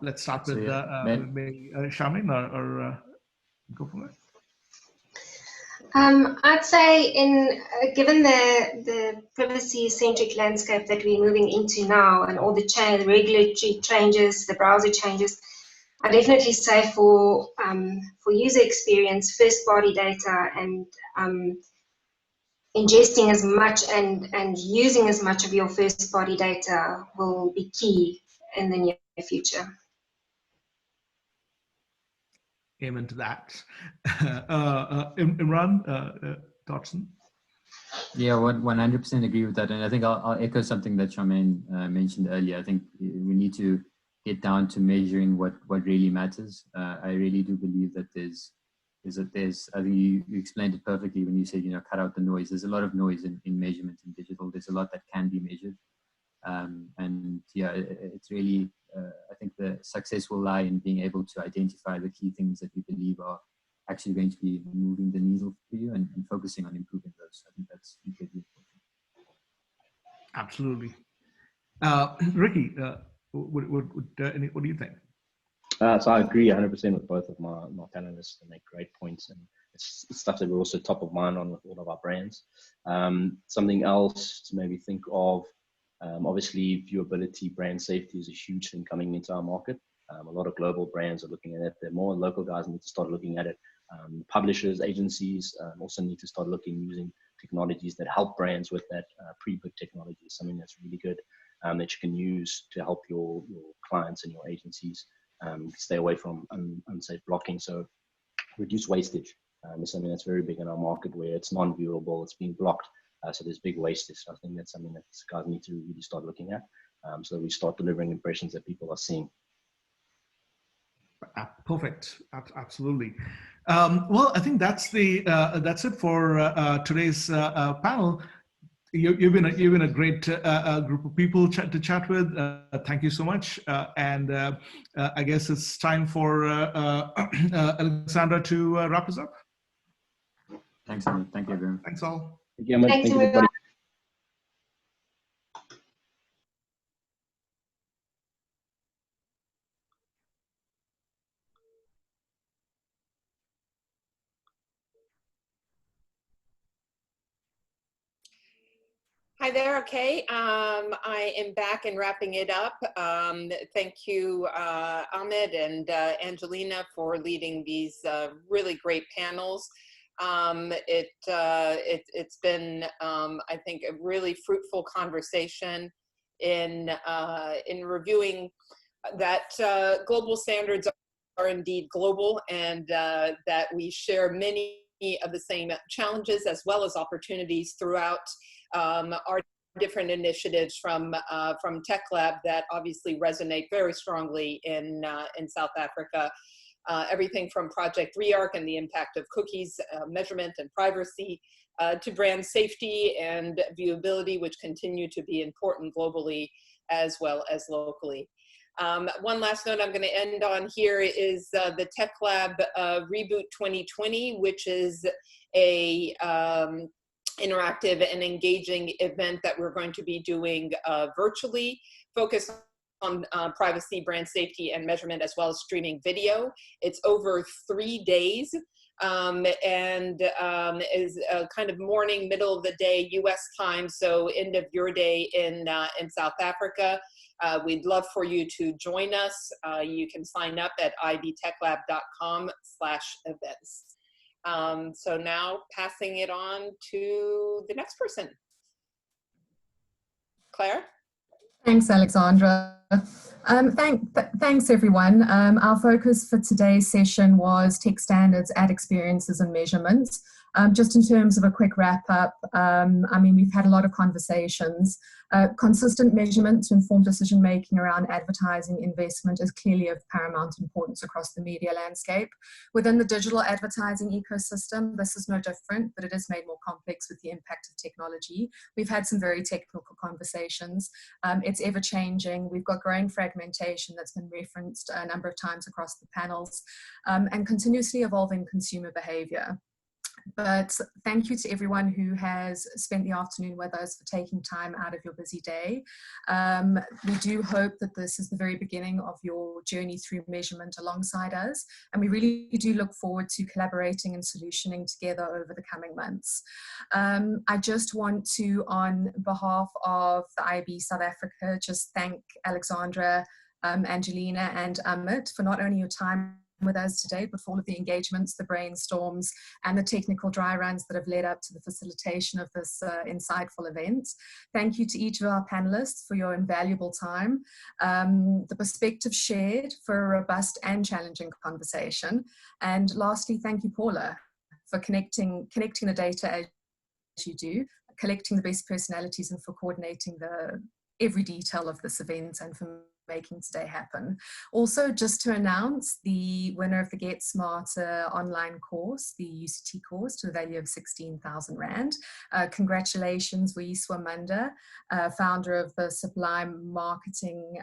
Let's start with maybe Charmaine or go from there. I'd say, given the privacy-centric landscape that we're moving into now, and all the regulatory changes, the browser changes, I definitely say for user experience, first-party data and ingesting as much and using as much of your first-party data will be key in the near future. Amen to that. Imran, Dotson? Yeah, 100% agree with that. And I think I'll echo something that Charmaine mentioned earlier. I think we need to get down to measuring what really matters. I really do believe that there's I think you explained it perfectly when you said, cut out the noise. There's a lot of noise in measurement in digital. There's a lot that can be measured. And yeah, it's really, I think the success will lie in being able to identify the key things that we believe are actually going to be moving the needle for you and focusing on improving those. I think that's incredibly important. Absolutely. Ricky, what do you think? So I agree 100% with both of my panelists. They make great points, and it's stuff that we're also top of mind on with all of our brands. Something else to maybe think of, Obviously, viewability, brand safety is a huge thing coming into our market. A lot of global brands are looking at it. There are more local guys need to start looking at it. Publishers, agencies also need to start using technologies that help brands with that pre-bid technology. Something that's really good that you can use to help your clients and your agencies stay away from unsafe blocking. So reduce wastage is something that's very big in our market, where it's non-viewable, it's being blocked. So there's big wastage. So I think that's something that guys need to really start looking at, so that we start delivering impressions that people are seeing. Perfect. Absolutely. Well, I think that's it for today's panel. You've been a great group of people to chat with. Thank you so much. And I guess it's time for Alexandra to wrap us up. Thanks, Amit. Thank you, everyone. Thanks all. Thank you, Amit. Thank you, everybody. Hi there. Okay, I am back and wrapping it up. Thank you, Amit and Angelina, for leading these really great panels. It's been, I think, a really fruitful conversation in reviewing that global standards are indeed global, and that we share many of the same challenges as well as opportunities throughout our different initiatives from Tech Lab that obviously resonate very strongly in South Africa. Everything from Project REARC and the impact of cookies, measurement and privacy, to brand safety and viewability, which continue to be important globally as well as locally. One last note I'm going to end on here is the Tech Lab Reboot 2020, which is a interactive and engaging event that we're going to be doing virtually, focused on privacy, brand safety, and measurement, as well as streaming video. It's over 3 days, and is kind of morning, middle of the day US time, so end of your day in South Africa. We'd love for you to join us. You can sign up at ibtechlab.com/events. So now passing it on to the next person. Claire? Thanks, Alexandra. Thanks, everyone. Our focus for today's session was tech standards, ad experiences, and measurements. Just in terms of a quick wrap up, I mean, we've had a lot of conversations. Consistent measurement to inform decision making around advertising investment is clearly of paramount importance across the media landscape. Within the digital advertising ecosystem, this is no different, but it is made more complex with the impact of technology. We've had some very technical conversations. It's ever changing. We've got growing fragmentation that's been referenced a number of times across the panels, and continuously evolving consumer behavior. But thank you to everyone who has spent the afternoon with us, for taking time out of your busy day. We do hope that this is the very beginning of your journey through measurement alongside us, and we really do look forward to collaborating and solutioning together over the coming months. I just want to, on behalf of the IAB South Africa, just thank Alexandra, Angelina, and Amit for not only your time with us today, but for all of the engagements, the brainstorms, and the technical dry runs that have led up to the facilitation of this insightful event. Thank you to each of our panelists for your invaluable time, the perspective shared for a robust and challenging conversation. And lastly, thank you, Paula, for connecting the data as you do, collecting the best personalities, and for coordinating every detail of this event, and for making today happen. Also, just to announce the winner of the Get Smarter online course, the UCT course, to the value of 16,000 Rand. Congratulations, Vuyiswa Manda, founder of the Sublime Marketing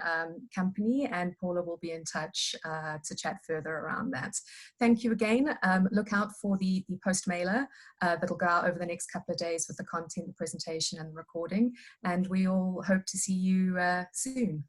company, and Paula will be in touch to chat further around that. Thank you again. Look out for the post mailer that'll go out over the next couple of days with the content, the presentation, and the recording. And we all hope to see you soon.